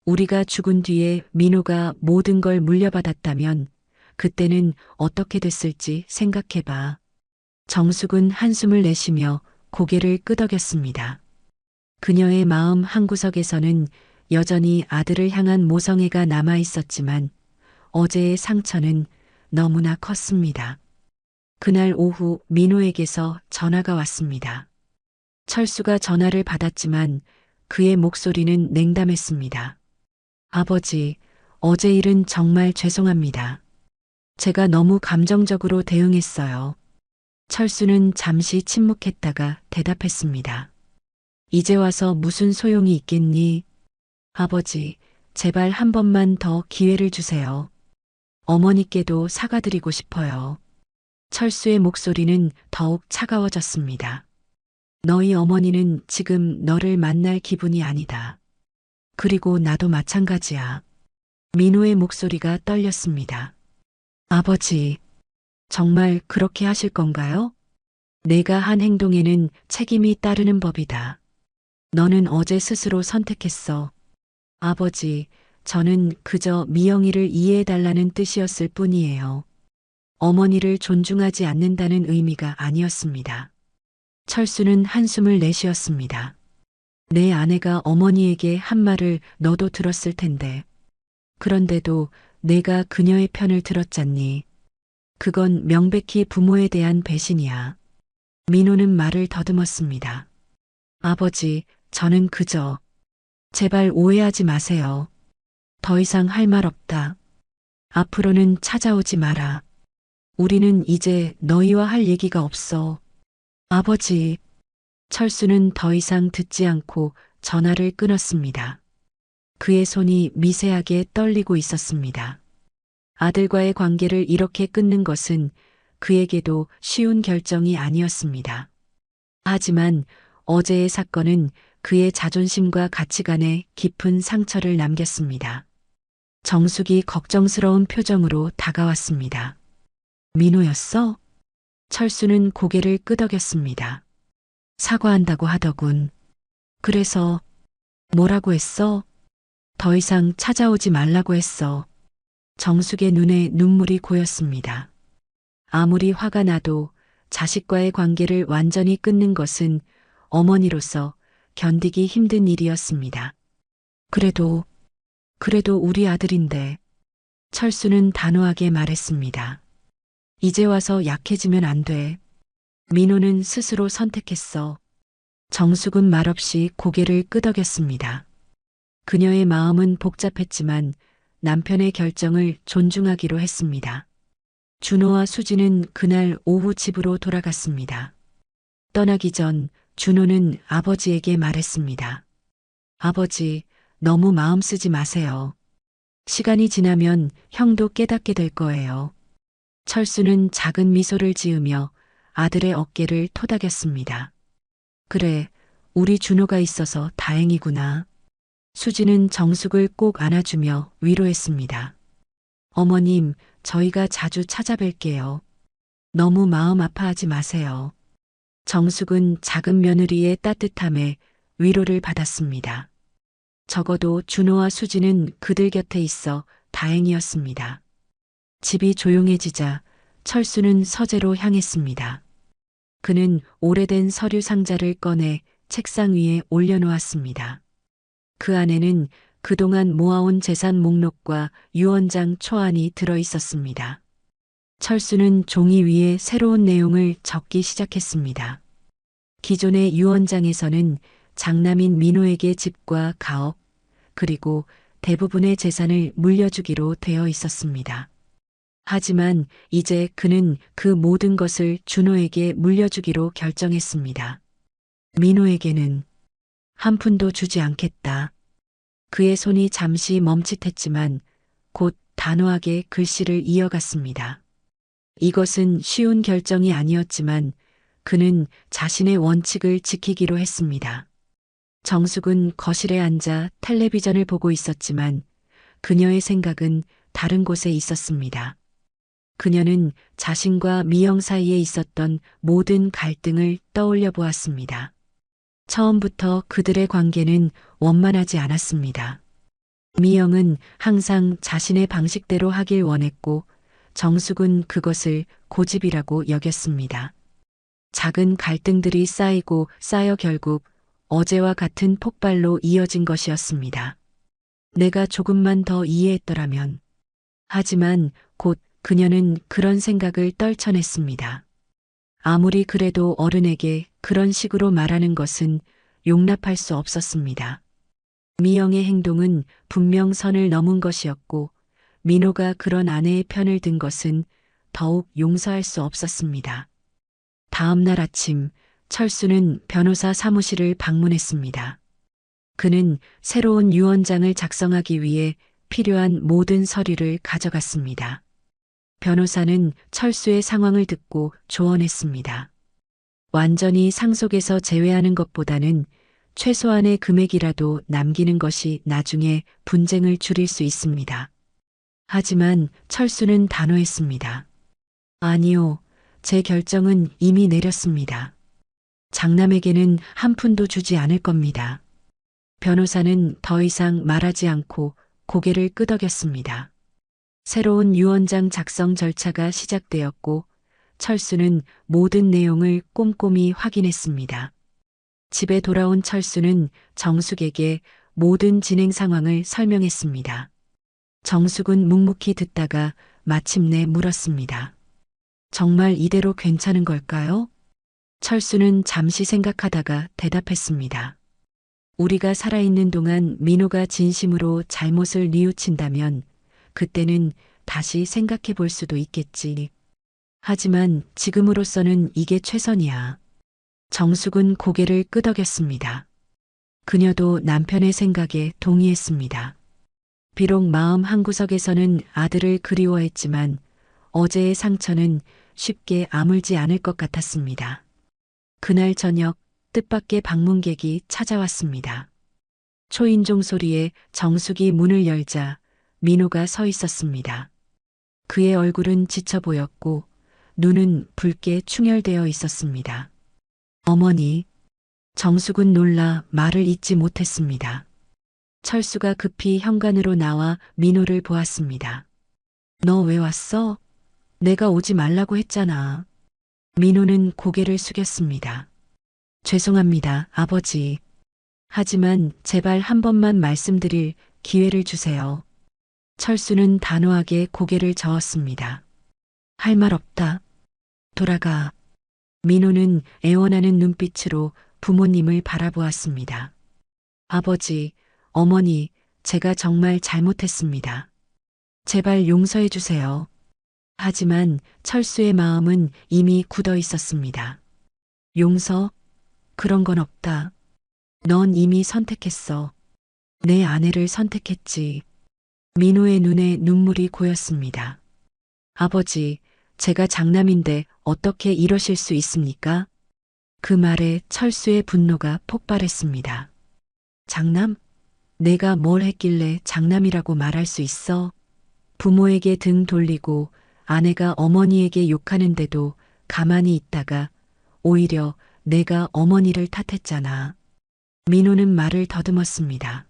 우리가 죽은 뒤에 민호가 모든 걸 물려받았다면 그때는 어떻게 됐을지 생각해봐. 정숙은 한숨을 내쉬며 고개를 끄덕였습니다. 그녀의 마음 한구석에서는 여전히 아들을 향한 모성애가 남아 있었지만 어제의 상처는 너무나 컸습니다. 그날 오후 민호에게서 전화가 왔습니다. 철수가 전화를 받았지만 그의 목소리는 냉담했습니다. 아버지, 어제 일은 정말 죄송합니다. 제가 너무 감정적으로 대응했어요. 철수는 잠시 침묵했다가 대답했습니다. 이제 와서 무슨 소용이 있겠니? 아버지, 제발 한 번만 더 기회를 주세요. 어머니께도 사과드리고 싶어요. 철수의 목소리는 더욱 차가워졌습니다. 너희 어머니는 지금 너를 만날 기분이 아니다. 그리고 나도 마찬가지야. 민호의 목소리가 떨렸습니다. 아버지, 정말 그렇게 하실 건가요? 내가 한 행동에는 책임이 따르는 법이다. 너는 어제 스스로 선택했어. 아버지, 저는 그저 미영이를 이해해달라는 뜻이었을 뿐이에요. 어머니를 존중하지 않는다는 의미가 아니었습니다. 철수는 한숨을 내쉬었습니다. 내 아내가 어머니에게 한 말을 너도 들었을 텐데. 그런데도 내가 그녀의 편을 들었잖니. 그건 명백히 부모에 대한 배신이야. 민호는 말을 더듬었습니다. 아버지, 저는 그저 제발 오해하지 마세요. 더 이상 할 말 없다. 앞으로는 찾아오지 마라. 우리는 이제 너희와 할 얘기가 없어. 아버지. 철수는 더 이상 듣지 않고 전화를 끊었습니다. 그의 손이 미세하게 떨리고 있었습니다. 아들과의 관계를 이렇게 끊는 것은 그에게도 쉬운 결정이 아니었습니다. 하지만 어제의 사건은 그의 자존심과 가치관에 깊은 상처를 남겼습니다. 정숙이 걱정스러운 표정으로 다가왔습니다. 민호였어? 철수는 고개를 끄덕였습니다. 사과한다고 하더군. 그래서 뭐라고 했어? 더 이상 찾아오지 말라고 했어. 정숙의 눈에 눈물이 고였습니다. 아무리 화가 나도 자식과의 관계를 완전히 끊는 것은 어머니로서 견디기 힘든 일이었습니다. 그래도 우리 아들인데. 철수는 단호하게 말했습니다. 이제 와서 약해지면 안 돼. 민호는 스스로 선택했어. 정숙은 말없이 고개를 끄덕였습니다. 그녀의 마음은 복잡했지만 남편의 결정을 존중하기로 했습니다. 준호와 수지는 그날 오후 집으로 돌아갔습니다. 떠나기 전 준호는 아버지에게 말했습니다. 아버지, 너무 마음 쓰지 마세요. 시간이 지나면 형도 깨닫게 될 거예요. 철수는 작은 미소를 지으며 아들의 어깨를 토닥였습니다. 그래, 우리 준호가 있어서 다행이구나. 수지는 정숙을 꼭 안아주며 위로했습니다. 어머님, 저희가 자주 찾아뵐게요. 너무 마음 아파하지 마세요. 정숙은 작은 며느리의 따뜻함에 위로를 받았습니다. 적어도 준호와 수지는 그들 곁에 있어 다행이었습니다. 집이 조용해지자 철수는 서재로 향했습니다. 그는 오래된 서류 상자를 꺼내 책상 위에 올려놓았습니다. 그 안에는 그동안 모아온 재산 목록과 유언장 초안이 들어 있었습니다. 철수는 종이 위에 새로운 내용을 적기 시작했습니다. 기존의 유언장에서는 장남인 민호에게 집과 가업, 그리고 대부분의 재산을 물려주기로 되어 있었습니다. 하지만 이제 그는 그 모든 것을 준호에게 물려주기로 결정했습니다. 민호에게는 한 푼도 주지 않겠다. 그의 손이 잠시 멈칫했지만 곧 단호하게 글씨를 이어갔습니다. 이것은 쉬운 결정이 아니었지만 그는 자신의 원칙을 지키기로 했습니다. 정숙은 거실에 앉아 텔레비전을 보고 있었지만 그녀의 생각은 다른 곳에 있었습니다. 그녀는 자신과 미영 사이에 있었던 모든 갈등을 떠올려 보았습니다. 처음부터 그들의 관계는 원만하지 않았습니다. 미영은 항상 자신의 방식대로 하길 원했고 정숙은 그것을 고집이라고 여겼습니다. 작은 갈등들이 쌓이고 쌓여 결국 어제와 같은 폭발로 이어진 것이었습니다. 내가 조금만 더 이해했더라면. 하지만 곧 그녀는 그런 생각을 떨쳐냈습니다. 아무리 그래도 어른에게 그런 식으로 말하는 것은 용납할 수 없었습니다. 미영의 행동은 분명 선을 넘은 것이었고 민호가 그런 아내의 편을 든 것은 더욱 용서할 수 없었습니다. 다음 날 아침 철수는 변호사 사무실을 방문했습니다. 그는 새로운 유언장을 작성하기 위해 필요한 모든 서류를 가져갔습니다. 변호사는 철수의 상황을 듣고 조언했습니다. 완전히 상속에서 제외하는 것보다는 최소한의 금액이라도 남기는 것이 나중에 분쟁을 줄일 수 있습니다. 하지만 철수는 단호했습니다. 아니요, 제 결정은 이미 내렸습니다. 장남에게는 한 푼도 주지 않을 겁니다. 변호사는 더 이상 말하지 않고 고개를 끄덕였습니다. 새로운 유언장 작성 절차가 시작되었고 철수는 모든 내용을 꼼꼼히 확인했습니다. 집에 돌아온 철수는 정숙에게 모든 진행 상황을 설명했습니다. 정숙은 묵묵히 듣다가 마침내 물었습니다. 정말 이대로 괜찮은 걸까요? 철수는 잠시 생각하다가 대답했습니다. 우리가 살아있는 동안 민호가 진심으로 잘못을 뉘우친다면 그때는 다시 생각해 볼 수도 있겠지. 하지만 지금으로서는 이게 최선이야. 정숙은 고개를 끄덕였습니다. 그녀도 남편의 생각에 동의했습니다. 비록 마음 한구석에서는 아들을 그리워했지만 어제의 상처는 쉽게 아물지 않을 것 같았습니다. 그날 저녁 뜻밖의 방문객이 찾아왔습니다. 초인종 소리에 정숙이 문을 열자 민호가 서 있었습니다. 그의 얼굴은 지쳐 보였고 눈은 붉게 충혈되어 있었습니다. 어머니, 정숙은 놀라 말을 잇지 못했습니다. 철수가 급히 현관으로 나와 민호를 보았습니다. 너 왜 왔어? 내가 오지 말라고 했잖아. 민호는 고개를 숙였습니다. 죄송합니다, 아버지. 하지만 제발 한 번만 말씀드릴 기회를 주세요. 철수는 단호하게 고개를 저었습니다. 할 말 없다. 돌아가. 민호는 애원하는 눈빛으로 부모님을 바라보았습니다. 아버지, 어머니, 제가 정말 잘못했습니다. 제발 용서해 주세요. 하지만 철수의 마음은 이미 굳어 있었습니다. 용서? 그런 건 없다. 넌 이미 선택했어. 내 아내를 선택했지. 민호의 눈에 눈물이 고였습니다. 아버지, 제가 장남인데 어떻게 이러실 수 있습니까? 그 말에 철수의 분노가 폭발했습니다. 장남? 내가 뭘 했길래 장남이라고 말할 수 있어? 부모에게 등 돌리고 아내가 어머니에게 욕하는데도 가만히 있다가 오히려 내가 어머니를 탓했잖아. 민호는 말을 더듬었습니다.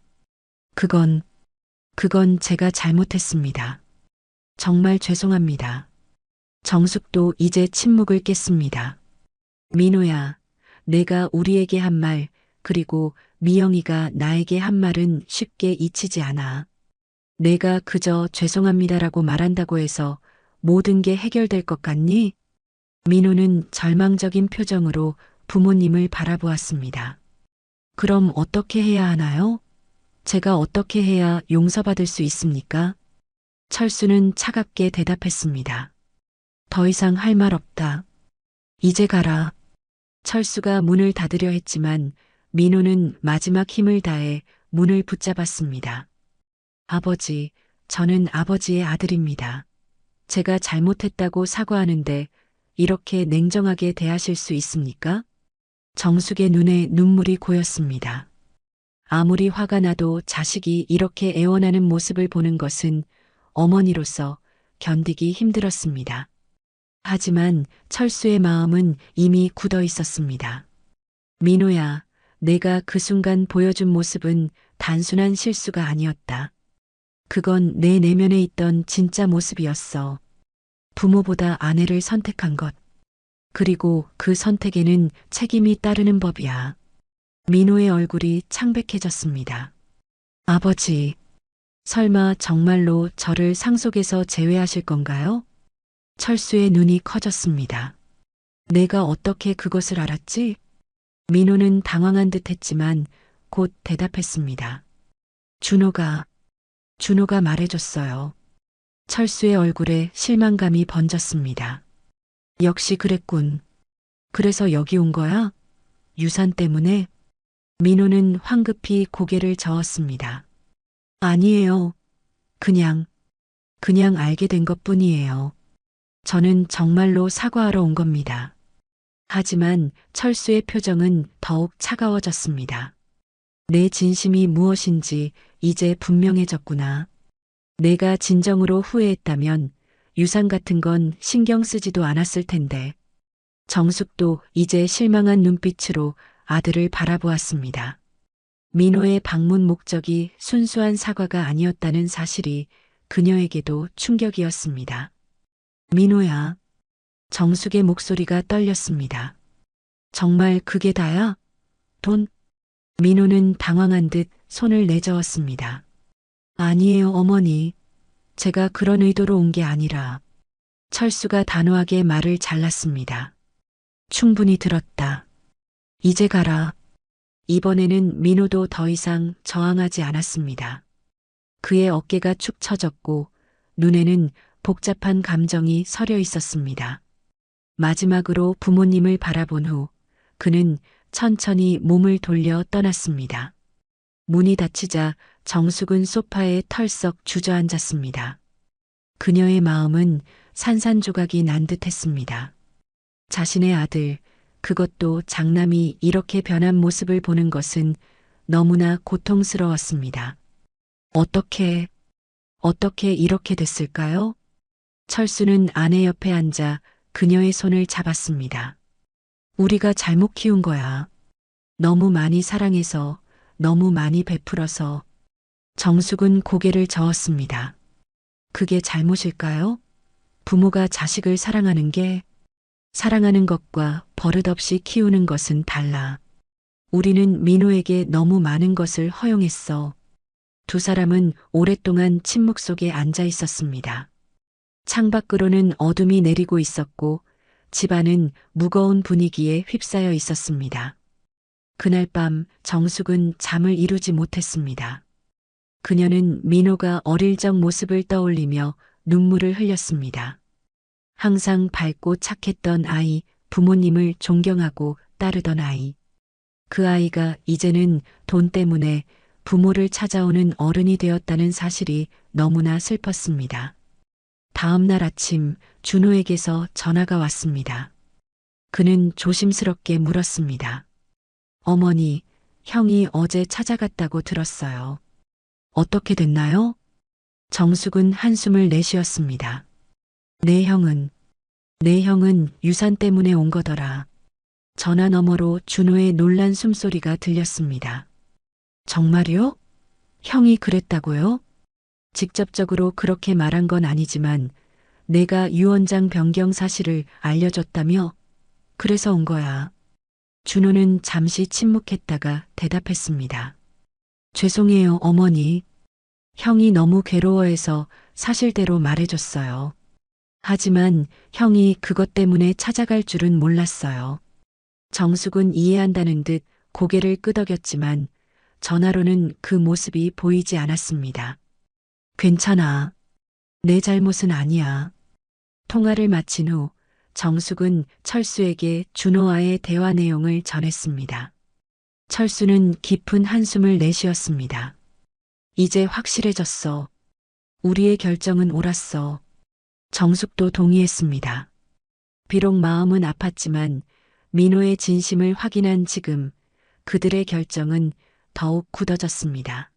그건 제가 잘못했습니다. 정말 죄송합니다. 정숙도 이제 침묵을 깼습니다. 민호야, 내가 우리에게 한 말, 그리고 미영이가 나에게 한 말은 쉽게 잊히지 않아. 내가 그저 죄송합니다라고 말한다고 해서 모든 게 해결될 것 같니? 민호는 절망적인 표정으로 부모님을 바라보았습니다. 그럼 어떻게 해야 하나요? 제가 어떻게 해야 용서받을 수 있습니까? 철수는 차갑게 대답했습니다. 더 이상 할 말 없다. 이제 가라. 철수가 문을 닫으려 했지만 민호는 마지막 힘을 다해 문을 붙잡았습니다. 아버지, 저는 아버지의 아들입니다. 제가 잘못했다고 사과하는데 이렇게 냉정하게 대하실 수 있습니까? 정숙의 눈에 눈물이 고였습니다. 아무리 화가 나도 자식이 이렇게 애원하는 모습을 보는 것은 어머니로서 견디기 힘들었습니다. 하지만 철수의 마음은 이미 굳어 있었습니다. 민호야, 내가 그 순간 보여준 모습은 단순한 실수가 아니었다. 그건 내 내면에 있던 진짜 모습이었어. 부모보다 아내를 선택한 것. 그리고 그 선택에는 책임이 따르는 법이야. 민호의 얼굴이 창백해졌습니다. 아버지, 설마 정말로 저를 상속에서 제외하실 건가요? 철수의 눈이 커졌습니다. 내가 어떻게 그것을 알았지? 민호는 당황한 듯 했지만 곧 대답했습니다. 준호가 말해줬어요. 철수의 얼굴에 실망감이 번졌습니다. 역시 그랬군. 그래서 여기 온 거야? 유산 때문에? 민호는 황급히 고개를 저었습니다. 아니에요. 그냥 알게 된 것뿐이에요. 저는 정말로 사과하러 온 겁니다. 하지만 철수의 표정은 더욱 차가워졌습니다. 내 진심이 무엇인지 이제 분명해졌구나. 내가 진정으로 후회했다면 유산 같은 건 신경 쓰지도 않았을 텐데. 정숙도 이제 실망한 눈빛으로 아들을 바라보았습니다. 민호의 방문 목적이 순수한 사과가 아니었다는 사실이 그녀에게도 충격이었습니다. 민호야. 정숙의 목소리가 떨렸습니다. 정말 그게 다야? 돈? 민호는 당황한 듯 손을 내저었습니다. 아니에요, 어머니. 제가 그런 의도로 온 게 아니라. 철수가 단호하게 말을 잘랐습니다. 충분히 들었다. 이제 가라. 이번에는 민호도 더 이상 저항하지 않았습니다. 그의 어깨가 축 처졌고 눈에는 복잡한 감정이 서려 있었습니다. 마지막으로 부모님을 바라본 후 그는 천천히 몸을 돌려 떠났습니다. 문이 닫히자 정숙은 소파에 털썩 주저앉았습니다. 그녀의 마음은 산산조각이 난 듯했습니다. 자신의 아들, 그것도 장남이 이렇게 변한 모습을 보는 것은 너무나 고통스러웠습니다. 어떻게 이렇게 됐을까요? 철수는 아내 옆에 앉아 그녀의 손을 잡았습니다. 우리가 잘못 키운 거야. 너무 많이 사랑해서, 너무 많이 베풀어서. 정숙은 고개를 저었습니다. 그게 잘못일까요? 부모가 자식을 사랑하는 것과 버릇없이 키우는 것은 달라. 우리는 민호에게 너무 많은 것을 허용했어. 두 사람은 오랫동안 침묵 속에 앉아 있었습니다. 창밖으로는 어둠이 내리고 있었고 집안은 무거운 분위기에 휩싸여 있었습니다. 그날 밤 정숙은 잠을 이루지 못했습니다. 그녀는 민호가 어릴 적 모습을 떠올리며 눈물을 흘렸습니다. 항상 밝고 착했던 아이, 부모님을 존경하고 따르던 아이. 그 아이가 이제는 돈 때문에 부모를 찾아오는 어른이 되었다는 사실이 너무나 슬펐습니다. 다음 날 아침 준호에게서 전화가 왔습니다. 그는 조심스럽게 물었습니다. 어머니, 형이 어제 찾아갔다고 들었어요. 어떻게 됐나요? 정숙은 한숨을 내쉬었습니다. 내 형은 유산 때문에 온 거더라. 전화 너머로 준호의 놀란 숨소리가 들렸습니다. 정말요? 형이 그랬다고요? 직접적으로 그렇게 말한 건 아니지만 내가 유언장 변경 사실을 알려줬다며? 그래서 온 거야. 준호는 잠시 침묵했다가 대답했습니다. 죄송해요, 어머니. 형이 너무 괴로워해서 사실대로 말해줬어요. 하지만 형이 그것 때문에 찾아갈 줄은 몰랐어요. 정숙은 이해한다는 듯 고개를 끄덕였지만 전화로는 그 모습이 보이지 않았습니다. 괜찮아. 내 잘못은 아니야. 통화를 마친 후 정숙은 철수에게 준호와의 대화 내용을 전했습니다. 철수는 깊은 한숨을 내쉬었습니다. 이제 확실해졌어. 우리의 결정은 옳았어. 정숙도 동의했습니다. 비록 마음은 아팠지만 민호의 진심을 확인한 지금 그들의 결정은 더욱 굳어졌습니다.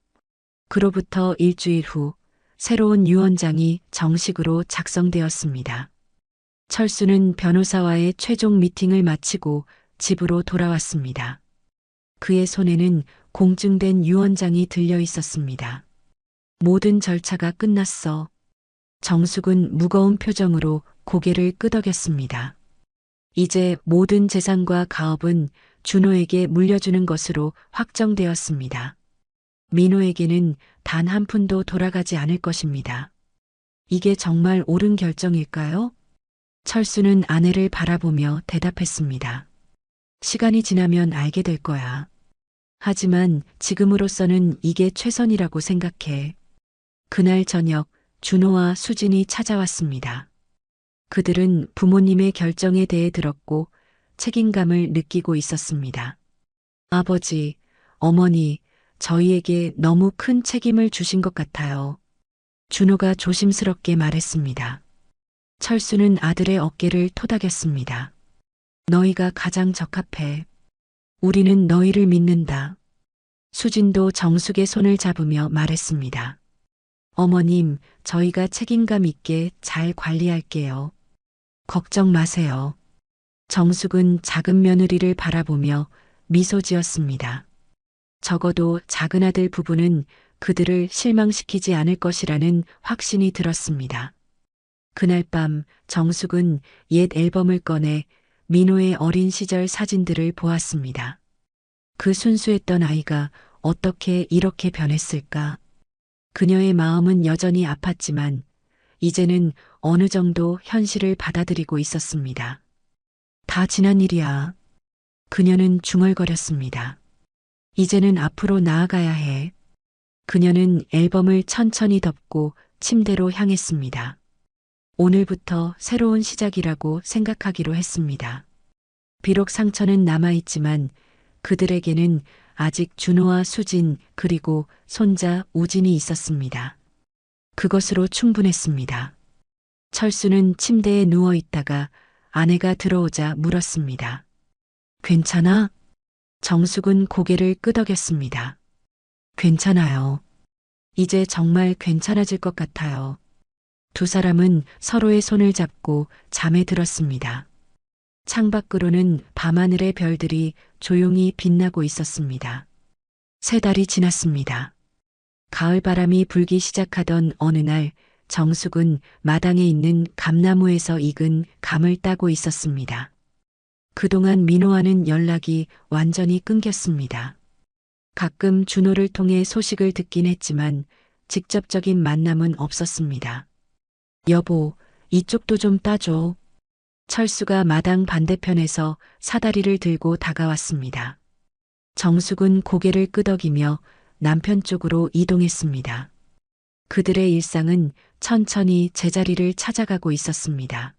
그로부터 일주일 후 새로운 유언장이 정식으로 작성되었습니다. 철수는 변호사와의 최종 미팅을 마치고 집으로 돌아왔습니다. 그의 손에는 공증된 유언장이 들려 있었습니다. 모든 절차가 끝났어. 정숙은 무거운 표정으로 고개를 끄덕였습니다. 이제 모든 재산과 가업은 준호에게 물려주는 것으로 확정되었습니다. 민호에게는 단 한 푼도 돌아가지 않을 것입니다. 이게 정말 옳은 결정일까요? 철수는 아내를 바라보며 대답했습니다. 시간이 지나면 알게 될 거야. 하지만 지금으로서는 이게 최선이라고 생각해. 그날 저녁 준호와 수진이 찾아왔습니다. 그들은 부모님의 결정에 대해 들었고 책임감을 느끼고 있었습니다. 아버지, 어머니, 저희에게 너무 큰 책임을 주신 것 같아요. 준호가 조심스럽게 말했습니다. 철수는 아들의 어깨를 토닥였습니다. 너희가 가장 적합해. 우리는 너희를 믿는다. 수진도 정숙의 손을 잡으며 말했습니다. 어머님, 저희가 책임감 있게 잘 관리할게요. 걱정 마세요. 정숙은 작은 며느리를 바라보며 미소 지었습니다. 적어도 작은 아들 부부는 그들을 실망시키지 않을 것이라는 확신이 들었습니다. 그날 밤 정숙은 옛 앨범을 꺼내 민호의 어린 시절 사진들을 보았습니다. 그 순수했던 아이가 어떻게 이렇게 변했을까? 그녀의 마음은 여전히 아팠지만 이제는 어느 정도 현실을 받아들이고 있었습니다. 다 지난 일이야. 그녀는 중얼거렸습니다. 이제는 앞으로 나아가야 해. 그녀는 앨범을 천천히 덮고 침대로 향했습니다. 오늘부터 새로운 시작이라고 생각하기로 했습니다. 비록 상처는 남아있지만 그들에게는 아직 준호와 수진 그리고 손자 우진이 있었습니다. 그것으로 충분했습니다. 철수는 침대에 누워 있다가 아내가 들어오자 물었습니다. 괜찮아? 정숙은 고개를 끄덕였습니다. 괜찮아요. 이제 정말 괜찮아질 것 같아요. 두 사람은 서로의 손을 잡고 잠에 들었습니다. 창밖으로는 밤하늘의 별들이 조용히 빛나고 있었습니다. 세 달이 지났습니다. 가을바람이 불기 시작하던 어느 날 정숙은 마당에 있는 감나무에서 익은 감을 따고 있었습니다. 그동안 민호와는 연락이 완전히 끊겼습니다. 가끔 준호를 통해 소식을 듣긴 했지만 직접적인 만남은 없었습니다. 여보, 이쪽도 좀 따줘. 철수가 마당 반대편에서 사다리를 들고 다가왔습니다. 정숙은 고개를 끄덕이며 남편 쪽으로 이동했습니다. 그들의 일상은 천천히 제자리를 찾아가고 있었습니다.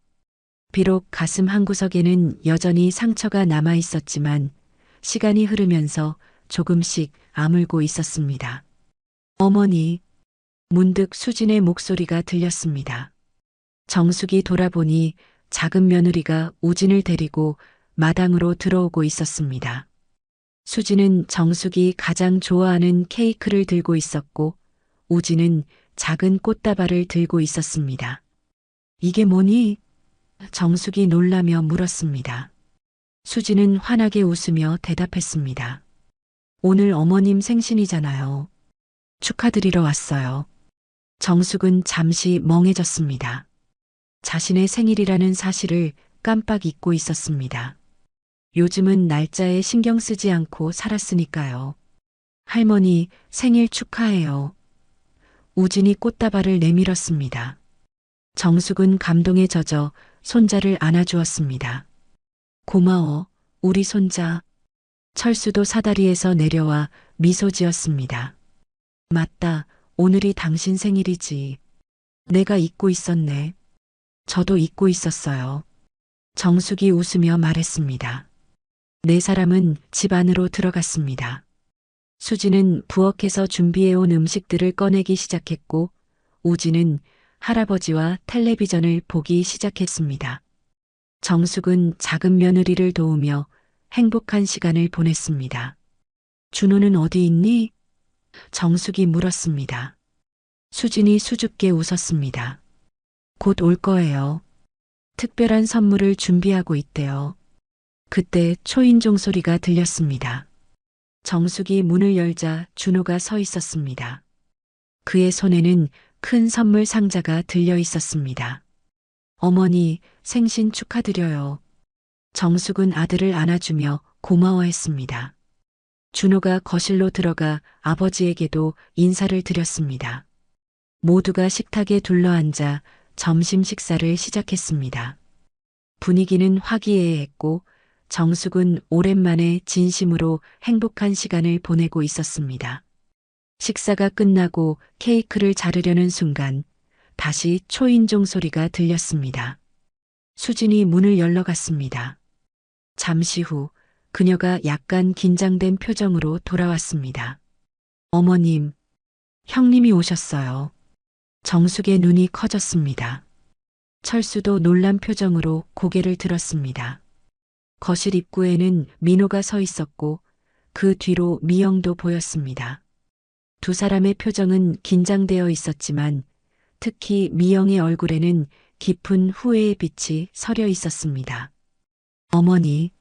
비록 가슴 한구석에는 여전히 상처가 남아 있었지만 시간이 흐르면서 조금씩 아물고 있었습니다. 어머니, 문득 수진의 목소리가 들렸습니다. 정숙이 돌아보니 작은 며느리가 우진을 데리고 마당으로 들어오고 있었습니다. 수진은 정숙이 가장 좋아하는 케이크를 들고 있었고 우진은 작은 꽃다발을 들고 있었습니다. 이게 뭐니? 정숙이 놀라며 물었습니다. 수진은 환하게 웃으며 대답했습니다. 오늘 어머님 생신이잖아요. 축하드리러 왔어요. 정숙은 잠시 멍해졌습니다. 자신의 생일이라는 사실을 깜빡 잊고 있었습니다. 요즘은 날짜에 신경 쓰지 않고 살았으니까요. 할머니 생일 축하해요. 우진이 꽃다발을 내밀었습니다. 정숙은 감동에 젖어 손자를 안아주었습니다. 고마워, 우리 손자. 철수도 사다리에서 내려와 미소 지었습니다. 맞다, 오늘이 당신 생일이지. 내가 잊고 있었네. 저도 잊고 있었어요. 정숙이 웃으며 말했습니다. 네 사람은 집 안으로 들어갔습니다. 수지는 부엌에서 준비해온 음식들을 꺼내기 시작했고 오지는 할아버지와 텔레비전을 보기 시작했습니다. 정숙은 작은 며느리를 도우며 행복한 시간을 보냈습니다. 준호는 어디 있니? 정숙이 물었습니다. 수진이 수줍게 웃었습니다. 곧 올 거예요. 특별한 선물을 준비하고 있대요. 그때 초인종 소리가 들렸습니다. 정숙이 문을 열자 준호가 서 있었습니다. 그의 손에는 큰 선물 상자가 들려 있었습니다. 어머니, 생신 축하드려요. 정숙은 아들을 안아주며 고마워했습니다. 준호가 거실로 들어가 아버지에게도 인사를 드렸습니다. 모두가 식탁에 둘러앉아 점심 식사를 시작했습니다. 분위기는 화기애애했고 정숙은 오랜만에 진심으로 행복한 시간을 보내고 있었습니다. 식사가 끝나고 케이크를 자르려는 순간 다시 초인종 소리가 들렸습니다. 수진이 문을 열러 갔습니다. 잠시 후 그녀가 약간 긴장된 표정으로 돌아왔습니다. 어머님, 형님이 오셨어요. 정숙의 눈이 커졌습니다. 철수도 놀란 표정으로 고개를 들었습니다. 거실 입구에는 민호가 서 있었고 그 뒤로 미영도 보였습니다. 두 사람의 표정은 긴장되어 있었지만 특히 미영의 얼굴에는 깊은 후회의 빛이 서려 있었습니다. 어머니,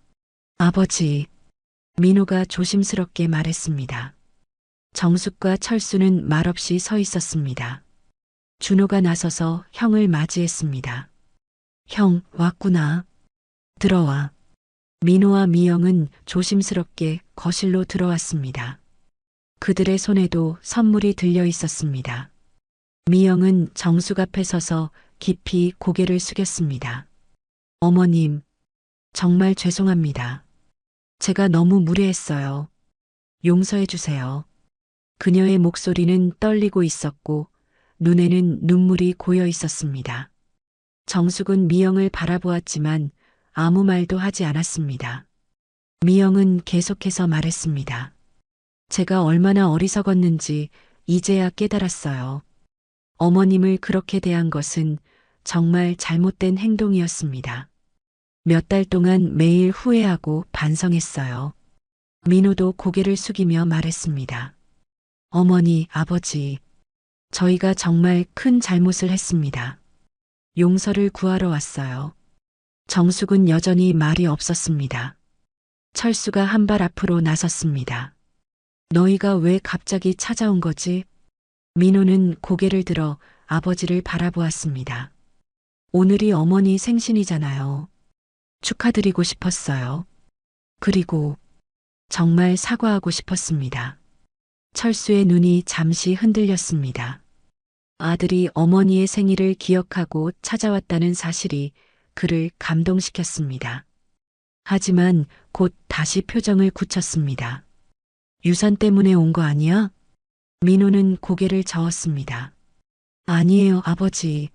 아버지, 민호가 조심스럽게 말했습니다. 정숙과 철수는 말없이 서 있었습니다. 준호가 나서서 형을 맞이했습니다. 형, 왔구나. 들어와. 민호와 미영은 조심스럽게 거실로 들어왔습니다. 그들의 손에도 선물이 들려 있었습니다. 미영은 정숙 앞에 서서 깊이 고개를 숙였습니다. 어머님, 정말 죄송합니다. 제가 너무 무례했어요. 용서해 주세요. 그녀의 목소리는 떨리고 있었고 눈에는 눈물이 고여 있었습니다. 정숙은 미영을 바라보았지만 아무 말도 하지 않았습니다. 미영은 계속해서 말했습니다. 제가 얼마나 어리석었는지 이제야 깨달았어요. 어머님을 그렇게 대한 것은 정말 잘못된 행동이었습니다. 몇 달 동안 매일 후회하고 반성했어요. 민호도 고개를 숙이며 말했습니다. 어머니, 아버지, 저희가 정말 큰 잘못을 했습니다. 용서를 구하러 왔어요. 정숙은 여전히 말이 없었습니다. 철수가 한 발 앞으로 나섰습니다. 너희가 왜 갑자기 찾아온 거지? 민호는 고개를 들어 아버지를 바라보았습니다. 오늘이 어머니 생신이잖아요. 축하드리고 싶었어요. 그리고 정말 사과하고 싶었습니다. 철수의 눈이 잠시 흔들렸습니다. 아들이 어머니의 생일을 기억하고 찾아왔다는 사실이 그를 감동시켰습니다. 하지만 곧 다시 표정을 굳혔습니다. 유산 때문에 온 거 아니야? 민호는 고개를 저었습니다. 아니에요, 아버지.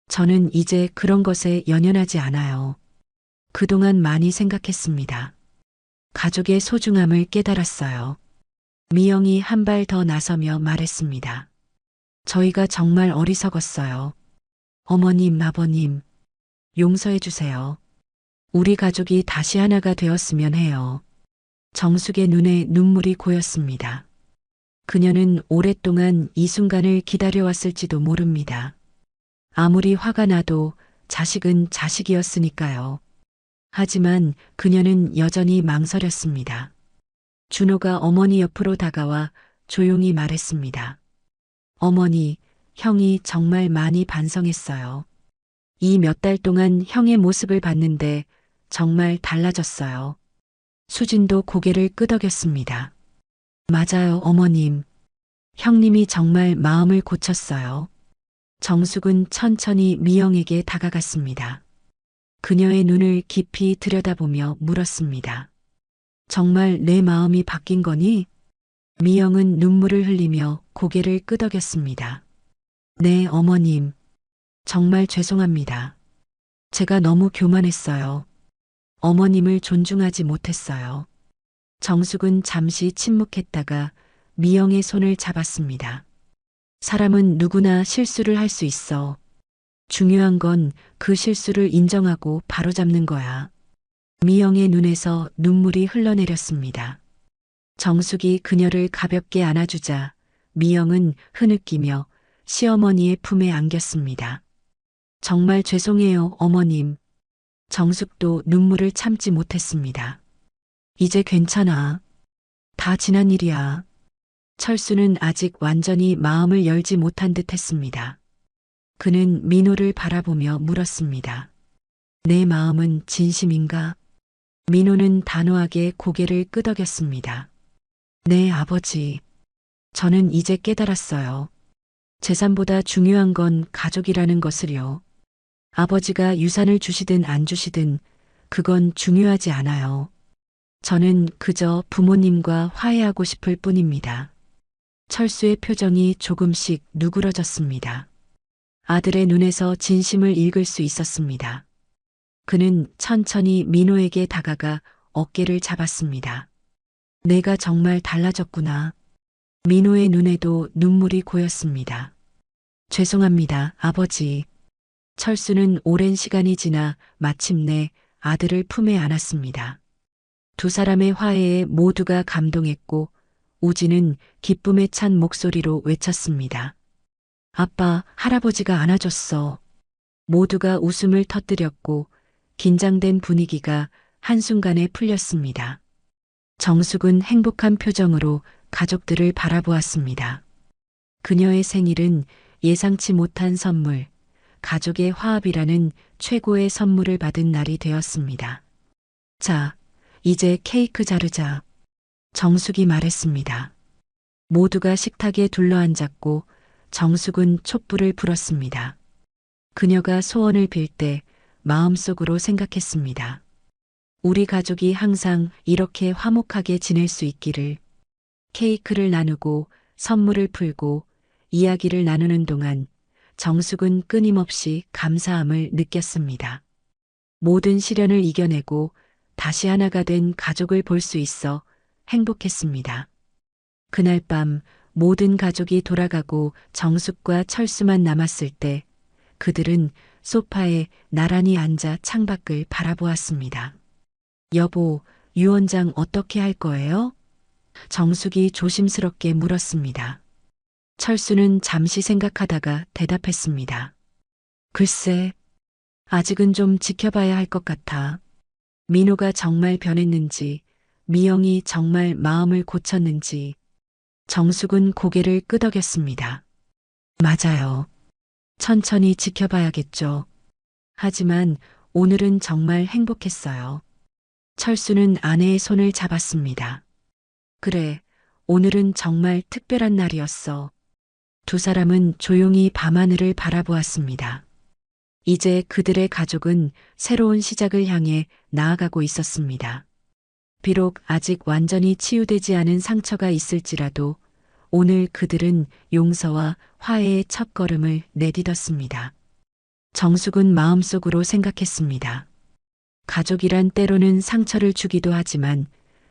저는 이제 그런 것에 연연하지 않아요. 그동안 많이 생각했습니다. 가족의 소중함을 깨달았어요. 미영이 한 발 더 나서며 말했습니다. 저희가 정말 어리석었어요. 어머님, 아버님, 용서해 주세요. 우리 가족이 다시 하나가 되었으면 해요. 정숙의 눈에 눈물이 고였습니다. 그녀는 오랫동안 이 순간을 기다려왔을지도 모릅니다. 아무리 화가 나도 자식은 자식이었으니까요. 하지만 그녀는 여전히 망설였습니다. 준호가 어머니 옆으로 다가와 조용히 말했습니다. 어머니, 형이 정말 많이 반성했어요. 이 몇 달 동안 형의 모습을 봤는데 정말 달라졌어요. 수진도 고개를 끄덕였습니다. 맞아요, 어머님. 형님이 정말 마음을 고쳤어요. 정숙은 천천히 미영에게 다가갔습니다. 그녀의 눈을 깊이 들여다보며 물었습니다. 정말 내 마음이 바뀐 거니? 미영은 눈물을 흘리며 고개를 끄덕였습니다. 네, 어머님. 정말 죄송합니다. 제가 너무 교만했어요. 어머님을 존중하지 못했어요. 정숙은 잠시 침묵했다가 미영의 손을 잡았습니다. 사람은 누구나 실수를 할 수 있어. 중요한 건 그 실수를 인정하고 바로잡는 거야. 미영의 눈에서 눈물이 흘러내렸습니다. 정숙이 그녀를 가볍게 안아주자 미영은 흐느끼며 시어머니의 품에 안겼습니다. 정말 죄송해요, 어머님. 정숙도 눈물을 참지 못했습니다. 이제 괜찮아. 다 지난 일이야. 철수는 아직 완전히 마음을 열지 못한 듯 했습니다. 그는 민호를 바라보며 물었습니다. 내 마음은 진심인가? 민호는 단호하게 고개를 끄덕였습니다. 네, 아버지. 저는 이제 깨달았어요. 재산보다 중요한 건 가족이라는 것을요. 아버지가 유산을 주시든 안 주시든 그건 중요하지 않아요. 저는 그저 부모님과 화해하고 싶을 뿐입니다. 철수의 표정이 조금씩 누그러졌습니다. 아들의 눈에서 진심을 읽을 수 있었습니다. 그는 천천히 민호에게 다가가 어깨를 잡았습니다. 내가 정말 달라졌구나. 민호의 눈에도 눈물이 고였습니다. 죄송합니다, 아버지. 철수는 오랜 시간이 지나 마침내 아들을 품에 안았습니다. 두 사람의 화해에 모두가 감동했고 우진은 기쁨에 찬 목소리로 외쳤습니다. 아빠, 할아버지가 안아줬어. 모두가 웃음을 터뜨렸고 긴장된 분위기가 한순간에 풀렸습니다. 정숙은 행복한 표정으로 가족들을 바라보았습니다. 그녀의 생일은 예상치 못한 선물, 가족의 화합이라는 최고의 선물을 받은 날이 되었습니다. 자, 이제 케이크 자르자. 정숙이 말했습니다. 모두가 식탁에 둘러앉았고 정숙은 촛불을 불었습니다. 그녀가 소원을 빌 때 마음속으로 생각했습니다. 우리 가족이 항상 이렇게 화목하게 지낼 수 있기를. 케이크를 나누고 선물을 풀고 이야기를 나누는 동안 정숙은 끊임없이 감사함을 느꼈습니다. 모든 시련을 이겨내고 다시 하나가 된 가족을 볼 수 있어 행복했습니다. 그날 밤 모든 가족이 돌아가고 정숙과 철수만 남았을 때 그들은 소파에 나란히 앉아 창밖을 바라보았습니다. 여보, 유원장 어떻게 할 거예요? 정숙이 조심스럽게 물었습니다. 철수는 잠시 생각하다가 대답했습니다. 글쎄, 아직은 좀 지켜봐야 할 것 같아. 민호가 정말 변했는지, 미영이 정말 마음을 고쳤는지. 정숙은 고개를 끄덕였습니다. 맞아요. 천천히 지켜봐야겠죠. 하지만 오늘은 정말 행복했어요. 철수는 아내의 손을 잡았습니다. 그래, 오늘은 정말 특별한 날이었어. 두 사람은 조용히 밤하늘을 바라보았습니다. 이제 그들의 가족은 새로운 시작을 향해 나아가고 있었습니다. 비록 아직 완전히 치유되지 않은 상처가 있을지라도 오늘 그들은 용서와 화해의 첫걸음을 내딛었습니다. 정숙은 마음속으로 생각했습니다. 가족이란 때로는 상처를 주기도 하지만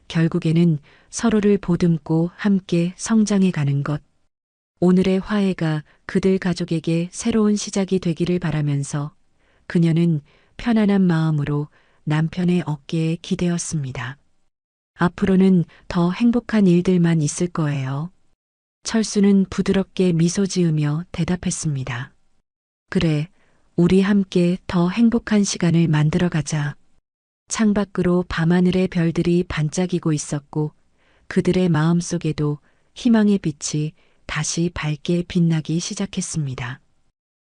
결국에는 서로를 보듬고 함께 성장해 가는 것. 오늘의 화해가 그들 가족에게 새로운 시작이 되기를 바라면서 그녀는 편안한 마음으로 남편의 어깨에 기대었습니다. 앞으로는 더 행복한 일들만 있을 거예요. 철수는 부드럽게 미소 지으며 대답했습니다. 그래, 우리 함께 더 행복한 시간을 만들어 가자. 창밖으로 밤하늘의 별들이 반짝이고 있었고 그들의 마음속에도 희망의 빛이 다시 밝게 빛나기 시작했습니다.